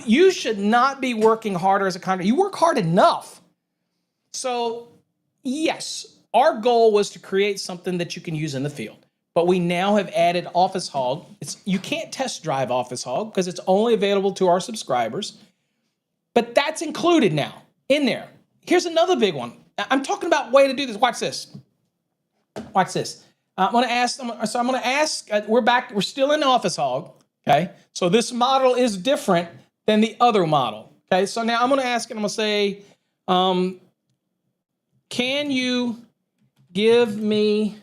you should not be working harder as a contractor. You work hard enough. So, yes, our goal was to create something that you can use in the field. But we now have added Office Hog. You can't test drive Office Hog because it's only available to our subscribers. But that's included now in there. Here's another big one. I'm talking about way to do this. Watch this. Watch this. I'm going to ask, we're back, we're still in Office Hog, okay? So this model is different than the other model, okay? So now I'm going to ask it, I'm going to say, can you give me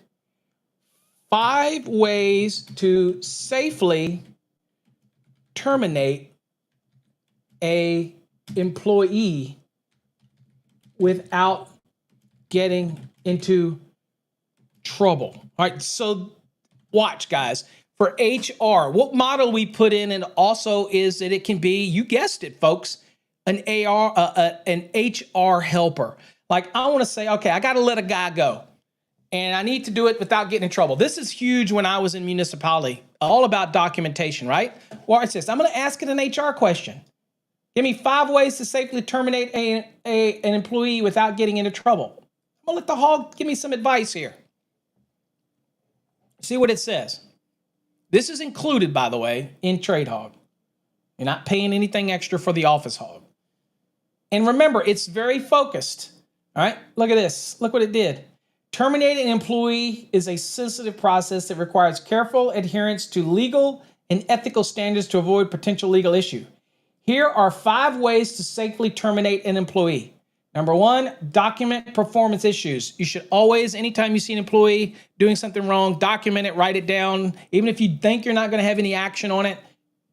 5 ways to safely terminate a employee without getting into trouble? All right, so watch, guys. For HR, what model we put in, and also is that it can be, you guessed it, folks, an HR helper. Like, I want to say, okay, I got to let a guy go, and I need to do it without getting in trouble. This is huge when I was in municipality, all about documentation, right? Watch this. I'm going to ask it an HR question. Give me 5 ways to safely terminate an employee without getting into trouble. I'm going to let the hog give me some advice here. See what it says. This is included, by the way, in TradeHog. You're not paying anything extra for the Office Hog. And remember, it's very focused. All right, look at this. Look what it did. Terminating an employee is a sensitive process that requires careful adherence to legal and ethical standards to avoid potential legal issue. Here are 5 ways to safely terminate an employee. Number 1, document performance issues. You should always, anytime you see an employee doing something wrong, document it, write it down. Even if you think you're not going to have any action on it,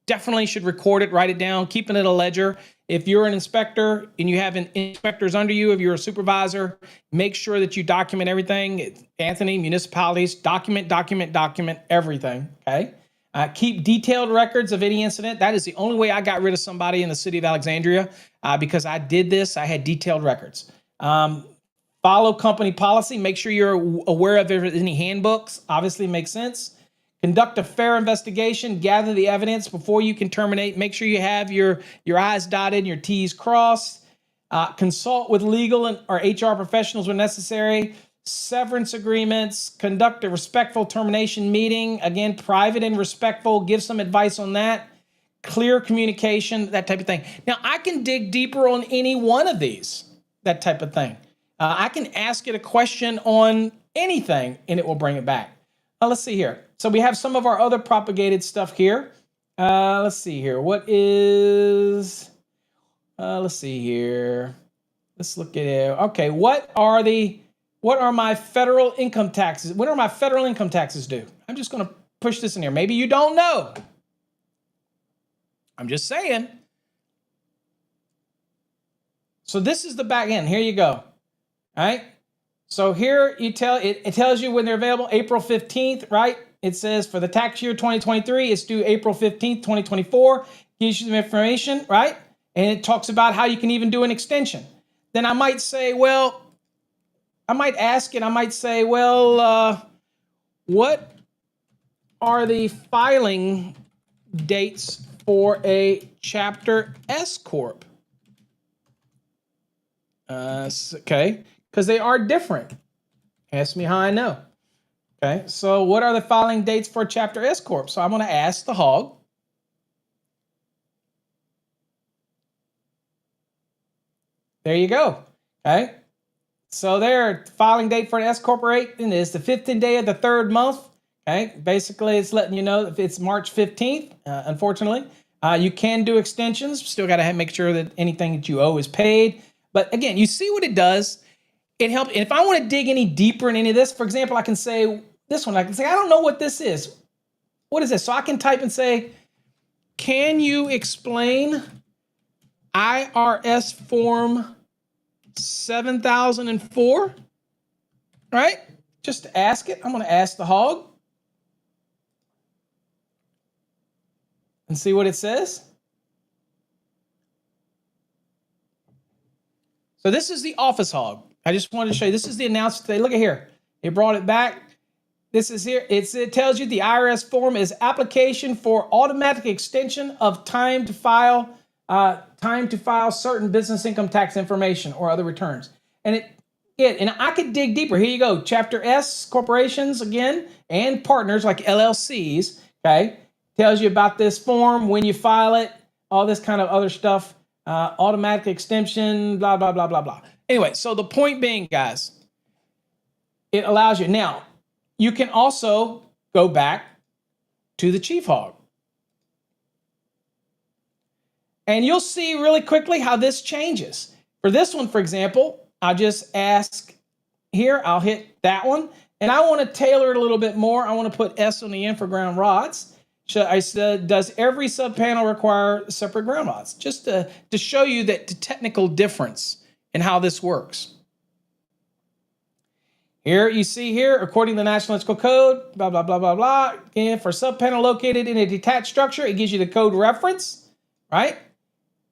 definitely should record it, write it down, keep it in a ledger. If you're an inspector and you have inspectors under you, if you're a supervisor, make sure that you document everything. Anthony, municipalities, document everything, okay? Keep detailed records of any incident. That is the only way I got rid of somebody in the city of Alexandria, because I did this. I had detailed records. Follow company policy. Make sure you're aware of any handbooks. Obviously makes sense. Conduct a fair investigation. Gather the evidence before you can terminate. Make sure you have your I's dotted and your T's crossed. Consult with legal or HR professionals when necessary. Severance agreements. Conduct a respectful termination meeting. Again, private and respectful. Give some advice on that. Clear communication, that type of thing. Now, I can dig deeper on any one of these, that type of thing. I can ask it a question on anything, and it will bring it back. Let's see here. So we have some of our other propagated stuff here. Let's see here. Let's see here. Let's look at it. Okay, what are my federal income taxes? When are my federal income taxes due? I'm just going to push this in here. Maybe you don't know. I'm just saying. So this is the back end. Here you go. All right. So here it tells you when they're available, April 15th, right? It says for the tax year 2023, it's due April 15th, 2024. Gives you some information, right? And it talks about how you can even do an extension. Then I might say, well, I might ask it, I might say, well, what are the filing dates for a Chapter S Corp? Okay, because they are different. Ask me how I know. Okay, so what are the filing dates for Chapter S Corp? So I'm going to ask the hog. There you go. Okay, so their filing date for an S Corporation is the 15th day of the 3rd month. Okay, basically it's letting you know if it's March 15th, unfortunately. You can do extensions. Still got to make sure that anything that you owe is paid. But again, you see what it does. It helps. And if I want to dig any deeper in any of this, for example, I can say this one. I can say, I don't know what this is. What is this? So I can type and say, can you explain IRS form 7004? Right? Just to ask it. I'm going to ask the hog and see what it says. So this is the Office Hog. I just wanted to show you. This is the announcement today. Look at here. It brought it back. This is here. It tells you the IRS form is application for automatic extension of time to file certain business income tax information or other returns. And I could dig deeper. Here you go. Chapter S, corporations again, and partners like LLCs. Okay, tells you about this form, when you file it, all this kind of other stuff. Automatic extension, blah, blah, blah, blah, blah. Anyway, so the point being, guys, it allows you. Now, you can also go back to the Chief Hog. And you'll see really quickly how this changes. For this one, for example, I'll just ask here, I'll hit that one. And I want to tailor it a little bit more. I want to put S on the end for ground rods. I said, does every subpanel require separate ground rods? Just to show you that the technical difference in how this works. Here you see here, according to the National Electrical Code, blah, blah, blah, blah, blah. Again, for subpanel located in a detached structure, it gives you the code reference, right?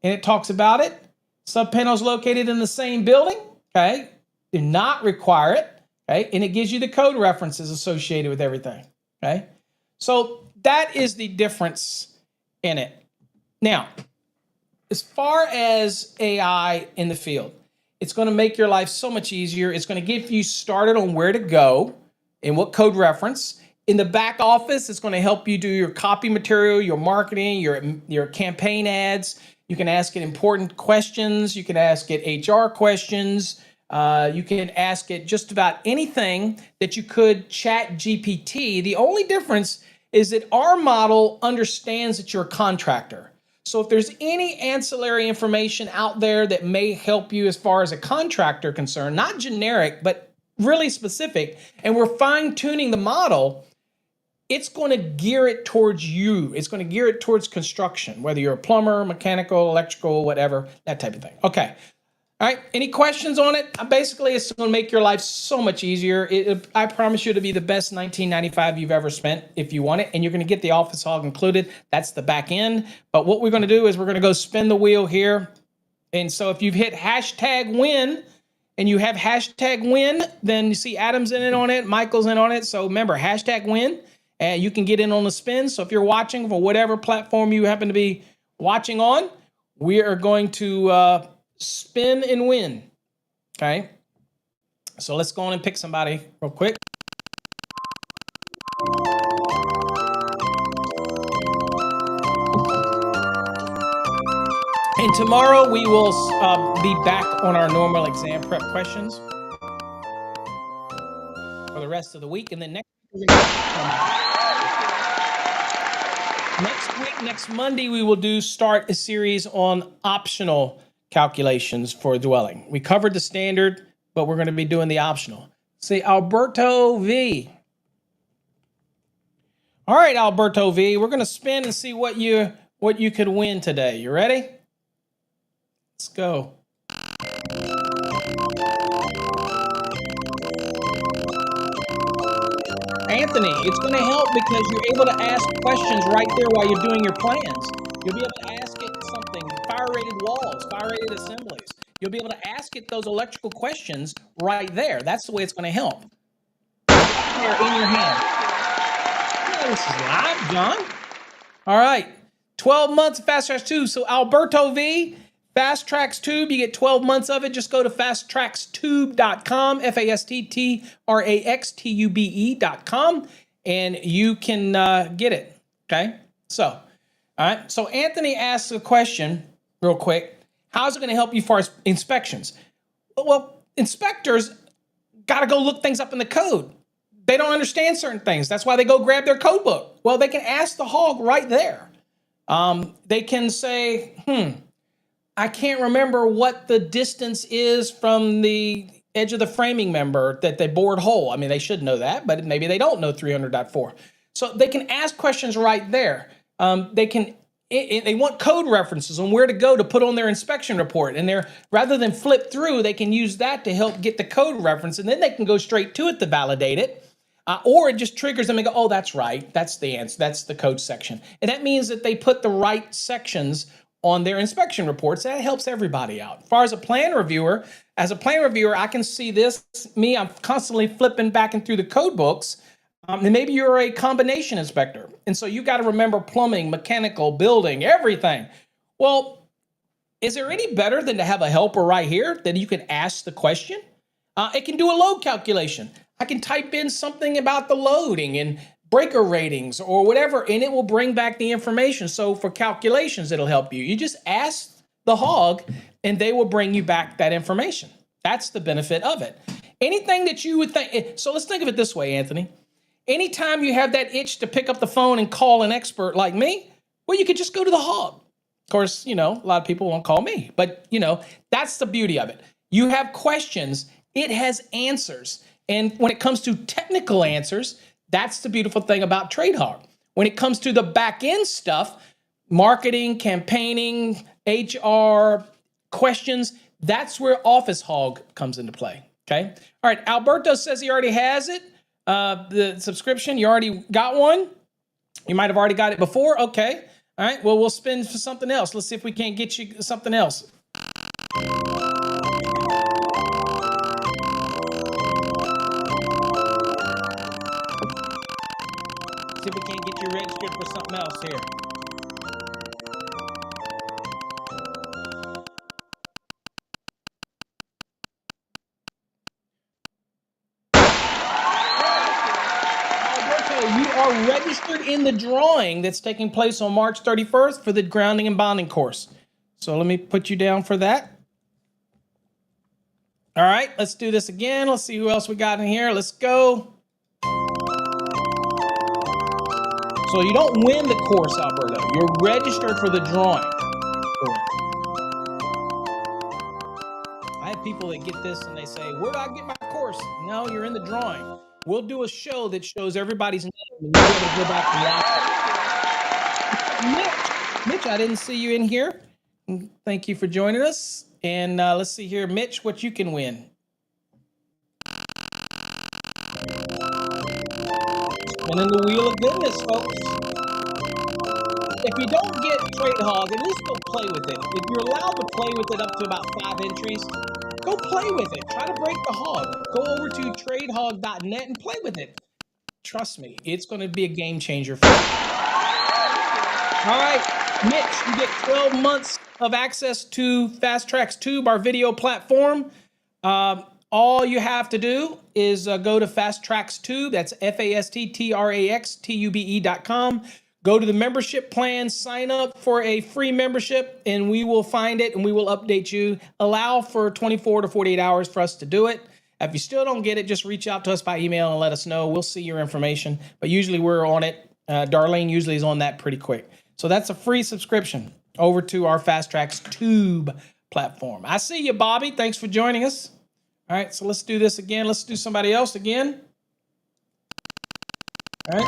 And it talks about it. Subpanels located in the same building, okay, do not require it, okay? And it gives you the code references associated with everything, okay? So that is the difference in it. Now, as far as AI in the field, it's going to make your life so much easier. It's going to get you started on where to go and what code reference. In the back office, it's going to help you do your copy material, your marketing, your campaign ads. You can ask it important questions. You can ask it HR questions. You can ask it just about anything that you could chat GPT. The only difference is that our model understands that you're a contractor. So if there's any ancillary information out there that may help you as far as a contractor concerned, not generic, but really specific, and we're fine-tuning the model, it's going to gear it towards you. It's going to gear it towards construction, whether you're a plumber, mechanical, electrical, whatever, that type of thing. Okay. All right. Any questions on it? Basically, it's going to make your life so much easier. I promise you to be the best $19.95 you've ever spent if you want it. And you're going to get the Office Hog included. That's the back end. But what we're going to do is we're going to go spin the wheel here. And so if you've hit hashtag win and you have hashtag win, then you see Adam's in it on it. Michael's in on it. So remember, hashtag win. And you can get in on the spin. So if you're watching for whatever platform you happen to be watching on, we are going to spin and win. Okay. So let's go on and pick somebody real quick. And tomorrow we will be back on our normal exam prep questions for the rest of the week. And then next Monday, we will start a series on optional calculations for dwelling. We covered the standard, but we're going to be doing the optional. See, Alberto V. All right, Alberto V. We're going to spin and see what you could win today. You ready? Let's go. Anthony, it's going to help because you're able to ask questions right there while you're doing your plans. You'll be able to ask it something, fire-rated walls, fire-rated assemblies. You'll be able to ask it those electrical questions right there. That's the way it's going to help. There in your hand. Yeah, this is live, John. All right. 12 months of Fast Tracks Tube. So Alberto V, Fast Tracks Tube, you get 12 months of it. Just go to fasttrackstube.com, FASTTRAXTUBE.com, and you can get it. Okay. So, all right. So Anthony asks a question real quick. How's it going to help you as far as inspections? Well, inspectors got to go look things up in the code. They don't understand certain things. That's why they go grab their code book. Well, they can ask the hog right there. They can say, I can't remember what the distance is from the edge of the framing member that they bored hole. I mean, they should know that, but maybe they don't know 300.4. So they can ask questions right there. They want code references on where to go to put on their inspection report. And rather than flip through, they can use that to help get the code reference. And then they can go straight to it to validate it. Or it just triggers them and go, oh, that's right. That's the answer. That's the code section. And that means that they put the right sections on their inspection reports. That helps everybody out. As far as a plan reviewer, I can see this. I'm constantly flipping back and through the code books. And maybe you're a combination inspector. And so you got to remember plumbing, mechanical, building, everything. Well, is there any better than to have a helper right here that you can ask the question? It can do a load calculation. I can type in something about the loading and breaker ratings or whatever, and it will bring back the information. So for calculations, it'll help you. You just ask the hog, and they will bring you back that information. That's the benefit of it. Anything that you would think. So let's think of it this way, Anthony. Anytime you have that itch to pick up the phone and call an expert like me, well, you could just go to the hog. Of course, a lot of people won't call me, but that's the beauty of it. You have questions, it has answers. And when it comes to technical answers, that's the beautiful thing about TradeHog. When it comes to the back end stuff, marketing, campaigning, HR, questions, that's where Office Hog comes into play. Okay. All right. Alberto says he already has it. The subscription, you already got one. You might have already got it before. Okay. All right. Well, we'll spend for something else. Let's see if we can't get you something else. See if we can't get you registered for something else here. You are registered in the drawing that's taking place on March 31st for the grounding and bonding course. So let me put you down for that. All right, let's do this again. Let's see who else we got in here. Let's go. So you don't win the course, Alberto. You're registered for the drawing. I have people that get this and they say, where do I get my course? No, you're in the drawing. We'll do a show that shows everybody's name and you'll be able to go back and watch it. Mitch, I didn't see you in here. Thank you for joining us. And let's see here, Mitch, what you can win. Spinning the wheel of goodness, folks. If you don't get TradeHog, at least go play with it. If you're allowed to play with it up to about 5 entries, go play with it. Try to break the hog. Go over to tradehog.net and play with it. Trust me, it's going to be a game changer for you. All right, Mitch, you get 12 months of access to Fast Tracks Tube, our video platform. All you have to do is go to Fast Tracks Tube. That's FastTrackstube.com. Go to the membership plan, sign up for a free membership, and we will find it and we will update you. Allow for 24 to 48 hours for us to do it. If you still don't get it, just reach out to us by email and let us know. We'll see your information, but usually we're on it. Darlene usually is on that pretty quick. So that's a free subscription over to our Fast Tracks Tube platform. I see you, Bobby. Thanks for joining us. All right, so let's do this again. Let's do somebody else again. All right.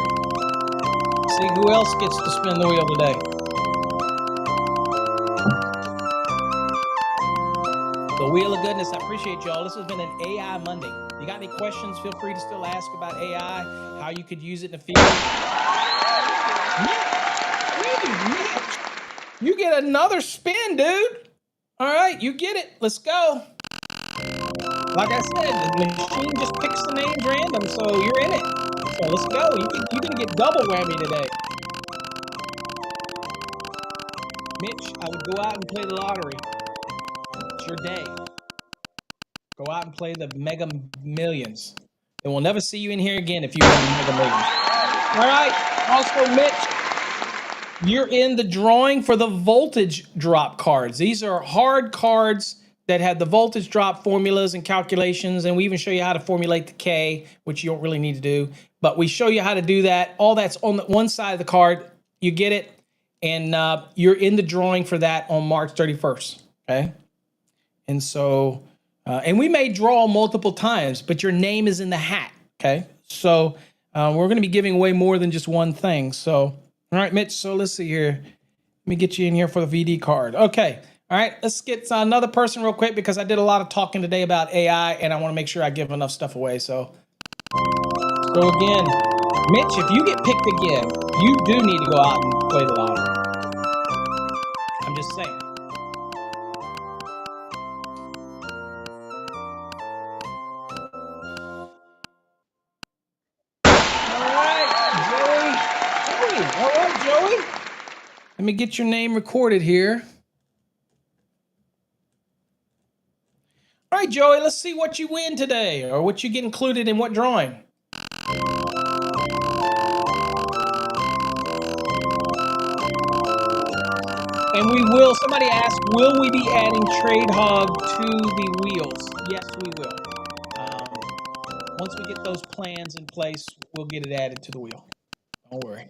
See who else gets to spin the wheel today. The Wheel of Goodness. I appreciate y'all. This has been an AI Monday. You got any questions? Feel free to still ask about AI, how you could use it in the field. Mitch, you get another spin, dude. All right, you get it. Let's go. Like I said, the machine just picks the names random, so you're in it. So let's go. You're going to get double whammy today. Mitch, I would go out and play the lottery. It's your day. Go out and play the Mega Millions. And we'll never see you in here again if you win the Mega Millions. All right. Also, Mitch, you're in the drawing for the voltage drop cards. These are hard cards that have the voltage drop formulas and calculations, and we even show you how to formulate the K, which you don't really need to do, but we show you how to do that. All that's on the one side of the card. You get it, and you're in the drawing for that on March 31st, okay? And so, and we may draw multiple times, but your name is in the hat, okay? So we're gonna be giving away more than just one thing. So, all right, Mitch, so let's see here. Let me get you in here for the VD card. Okay. All right, let's get another person real quick because I did a lot of talking today about AI and I want to make sure I give enough stuff away. So again, Mitch, if you get picked again, you do need to go out and play the lottery. I'm just saying. All right, Joey. All right, Joey. Let me get your name recorded here. All right, Joey, let's see what you win today or what you get included in what drawing. And we will, somebody asked, will we be adding TradeHog to the wheels? Yes, we will. Once we get those plans in place, we'll get it added to the wheel. Don't worry.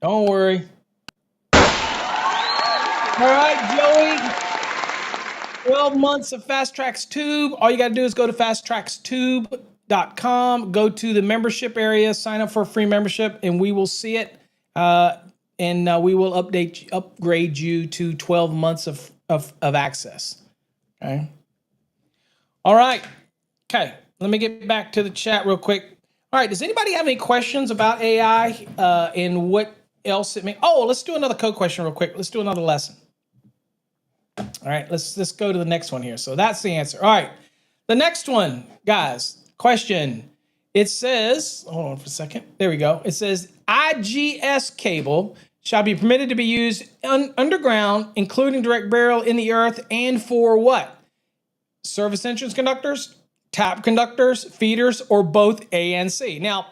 Don't worry. All right, Joey. 12 months of Fast Tracks Tube. All you got to do is go to fasttrackstube.com, go to the membership area, sign up for a free membership, and we will see it. And we will upgrade you to 12 months of access. Okay. All right. Okay. Let me get back to the chat real quick. All right. Does anybody have any questions about AI and what else it means? Oh, let's do another code question real quick. Let's do another lesson. All right. Let's go to the next one here. So that's the answer. All right. The next one, guys, question. It says, hold on for a second. There we go. It says IGS cable shall be permitted to be used underground, including direct burial in the earth, and for what? Service entrance conductors, tap conductors, feeders, or both A and C. Now,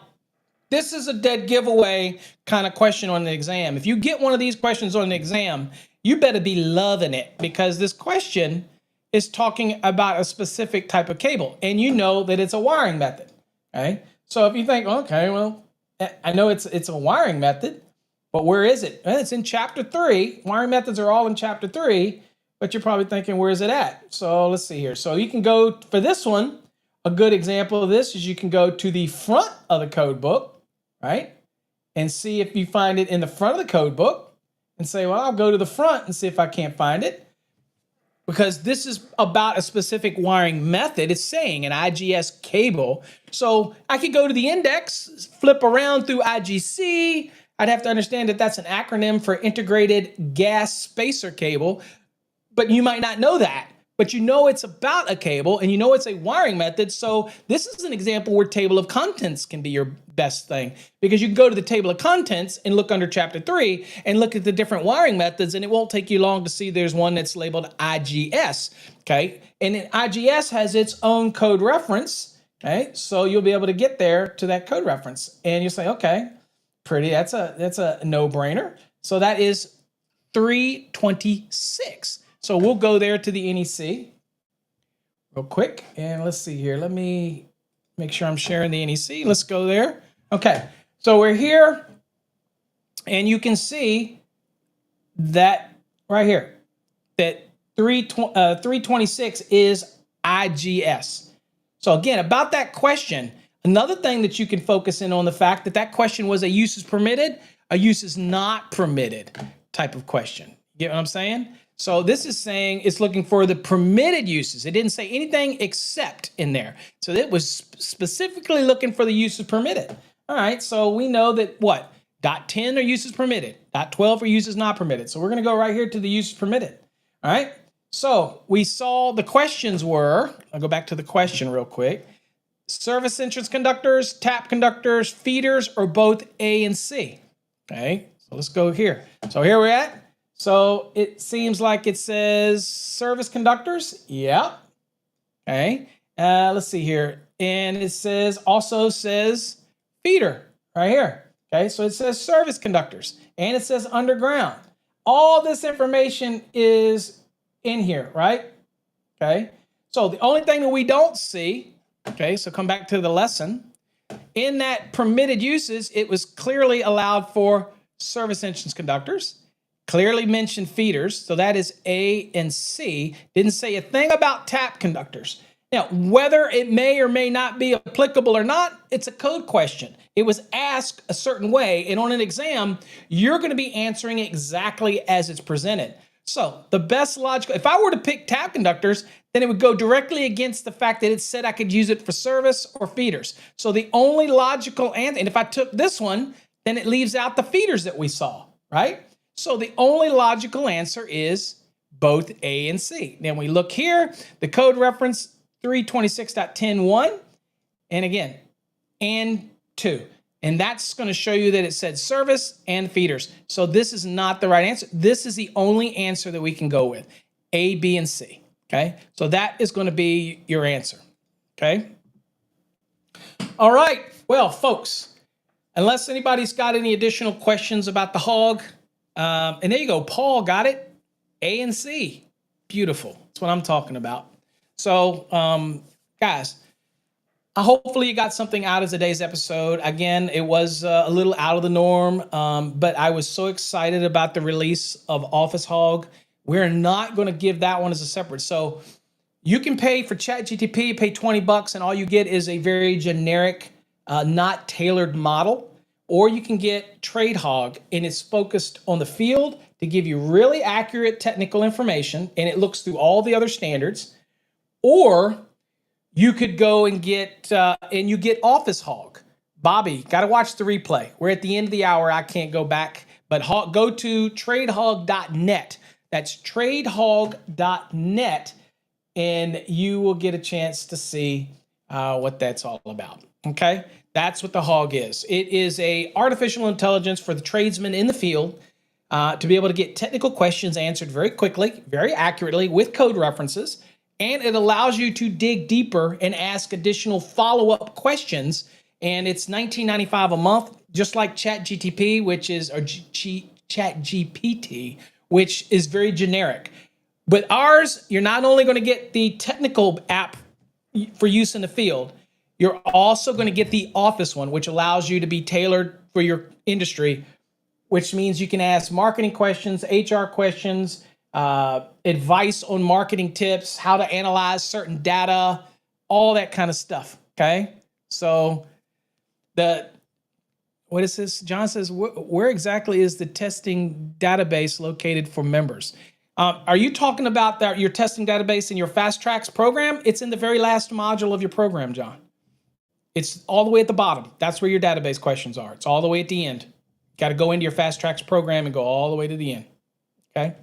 this is a dead giveaway kind of question on the exam. If you get one of these questions on the exam, you better be loving it, because this question is talking about a specific type of cable, and you know that it's a wiring method. Okay, so if you think, okay, well, I know it's a wiring method, but where is it? Well, it's in chapter 3. Wiring methods are all in chapter 3, but you're probably thinking, where is it at? So let's see here. So you can go for this one. A good example of this is you can go to the front of the code book, right? And see if you find it in the front of the code book and say, well, I'll go to the front and see if I can't find it. Because this is about a specific wiring method. It's saying an IGS cable. So I could go to the index, flip around through IGC. I'd have to understand that that's an acronym for integrated gas spacer cable. But you might not know that. But you know it's about a cable, and you know it's a wiring method. So this is an example where table of contents can be your best thing, because you can go to the table of contents and look under chapter 3 and look at the different wiring methods, and it won't take you long to see there's one that's labeled IGS. Okay, and then IGS has its own code reference. Okay, so you'll be able to get there to that code reference, and you say, okay, pretty. That's a no-brainer. So that is 326. So we'll go there to the NEC real quick. And let's see here. Let me make sure I'm sharing the NEC. Let's go there. Okay. So we're here. And you can see that right here, that 326 is IGS. So again, about that question, another thing that you can focus in on the fact that that question was a use is permitted, a use is not permitted type of question. You get what I'm saying? So this is saying it's looking for the permitted uses. It didn't say anything except in there. So it was specifically looking for the uses permitted. All right, so we know that what? .10 are uses permitted. .12 are uses not permitted. So we're going to go right here to the uses permitted. All right, so we saw the questions were, I'll go back to the question real quick. Service entrance conductors, tap conductors, feeders, or both A and C. Okay, so let's go here. So here we're at. So it seems like it says service conductors. Yeah. Okay. Let's see here. And it also says feeder right here. Okay. So it says service conductors and it says underground. All this information is in here, right? Okay. So the only thing that we don't see, okay, so come back to the lesson. In that permitted uses, it was clearly allowed for service entrance conductors. Clearly mentioned feeders, so that is A and C. Didn't say a thing about tap conductors. Now, whether it may or may not be applicable or not, it's a code question. It was asked a certain way, and on an exam, you're going to be answering exactly as it's presented. So the best logical, if I were to pick tap conductors, then it would go directly against the fact that it said I could use it for service or feeders. So the only logical answer, and if I took this one, then it leaves out the feeders that we saw, right? So the only logical answer is both A and C. Then we look here, the code reference 326.10.1, and again, and 2. And that's going to show you that it said service and feeders. So this is not the right answer. This is the only answer that we can go with, A, B, and C. Okay, so that is going to be your answer. Okay. All right. Well, folks, unless anybody's got any additional questions about the hog, and there you go. Paul got it. A and C. Beautiful. That's what I'm talking about. So, guys, hopefully you got something out of today's episode. Again, it was a little out of the norm, but I was so excited about the release of Office Hog. We're not going to give that one as a separate. So you can pay for ChatGTP, pay $20, and all you get is a very generic, not tailored model. Or you can get TradeHog, and it's focused on the field to give you really accurate technical information, and it looks through all the other standards. Or you could go and get, and you get Office Hog. Bobby, got to watch the replay. We're at the end of the hour. I can't go back, but go to tradehog.net. That's tradehog.net, and you will get a chance to see what that's all about. Okay, that's what the hog is. It is a artificial intelligence for the tradesman in the field to be able to get technical questions answered very quickly, very accurately with code references, and it allows you to dig deeper and ask additional follow-up questions. And it's $19.95 a month, just like ChatGTP, which is or ChatGPT, which is very generic. But ours, you're not only going to get the technical app for use in the field, you're also going to get the Office one, which allows you to be tailored for your industry, which means you can ask marketing questions, HR questions, advice on marketing tips, how to analyze certain data, all that kind of stuff. Okay. So what is this? John says, where exactly is the testing database located for members? Are you talking about your testing database in your Fast Tracks program? It's in the very last module of your program, John. It's all the way at the bottom. That's where your database questions are. It's all the way at the end. Got to go into your Fast Tracks program and go all the way to the end. Okay.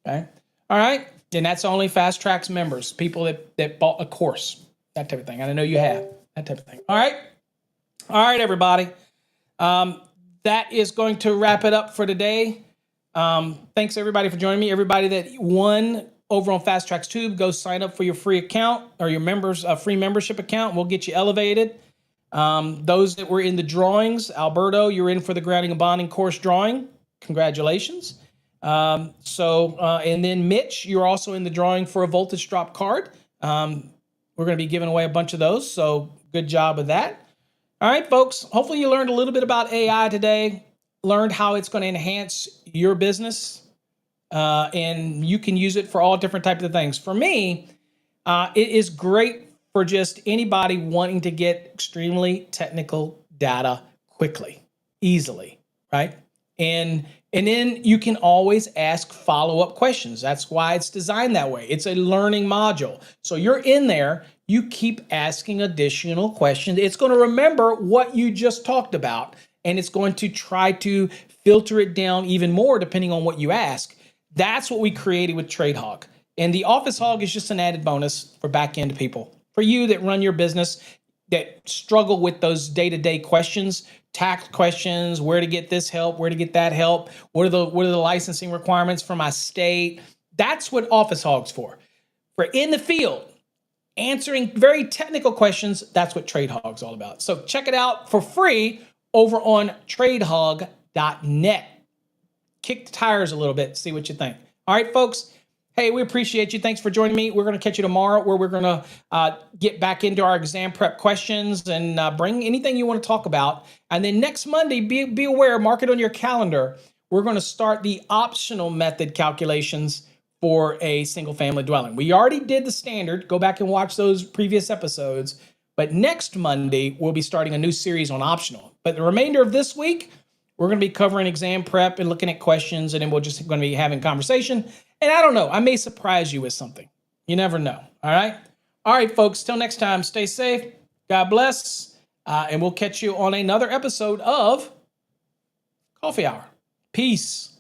Okay. All right. And that's only Fast Tracks members, people that bought a course, that type of thing. And I know you have that type of thing. All right. All right, everybody. That is going to wrap it up for today. Thanks everybody for joining me. Everybody that won over on Fast Tracks Tube, go sign up for your free account or your members free membership account. We'll get you elevated. Those that were in the drawings, Alberto, you're in for the grounding and bonding course drawing. Congratulations. And then Mitch, you're also in the drawing for a voltage drop card. We're going to be giving away a bunch of those. So good job with that. All right, folks, hopefully you learned a little bit about AI today, learned how it's going to enhance your business, and you can use it for all different types of things. For me, it is great for just anybody wanting to get extremely technical data quickly, easily, right? And then you can always ask follow-up questions. That's why it's designed that way. It's a learning module. So you're in there, you keep asking additional questions. It's going to remember what you just talked about, and it's going to try to filter it down even more depending on what you ask. That's what we created with TradeHog. And the Office Hog is just an added bonus for back-end people. For you that run your business, that struggle with those day-to-day questions, tax questions, where to get this help, where to get that help, what are the licensing requirements for my state? That's what Office Hog's for. For in the field, answering very technical questions, that's what TradeHog's all about. So check it out for free over on tradehog.net. Kick the tires a little bit, see what you think. All right, folks. Hey, we appreciate you. Thanks for joining me. We're going to catch you tomorrow where we're going to get back into our exam prep questions and bring anything you want to talk about. And then next Monday, be aware, mark it on your calendar. We're going to start the optional method calculations for a single family dwelling. We already did the standard. Go back and watch those previous episodes. But next Monday, we'll be starting a new series on optional. But the remainder of this week, we're going to be covering exam prep and looking at questions, and then we're just going to be having conversation. And I don't know, I may surprise you with something. You never know, all right? All right, folks, till next time, stay safe, God bless, and we'll catch you on another episode of Coffee Hour. Peace.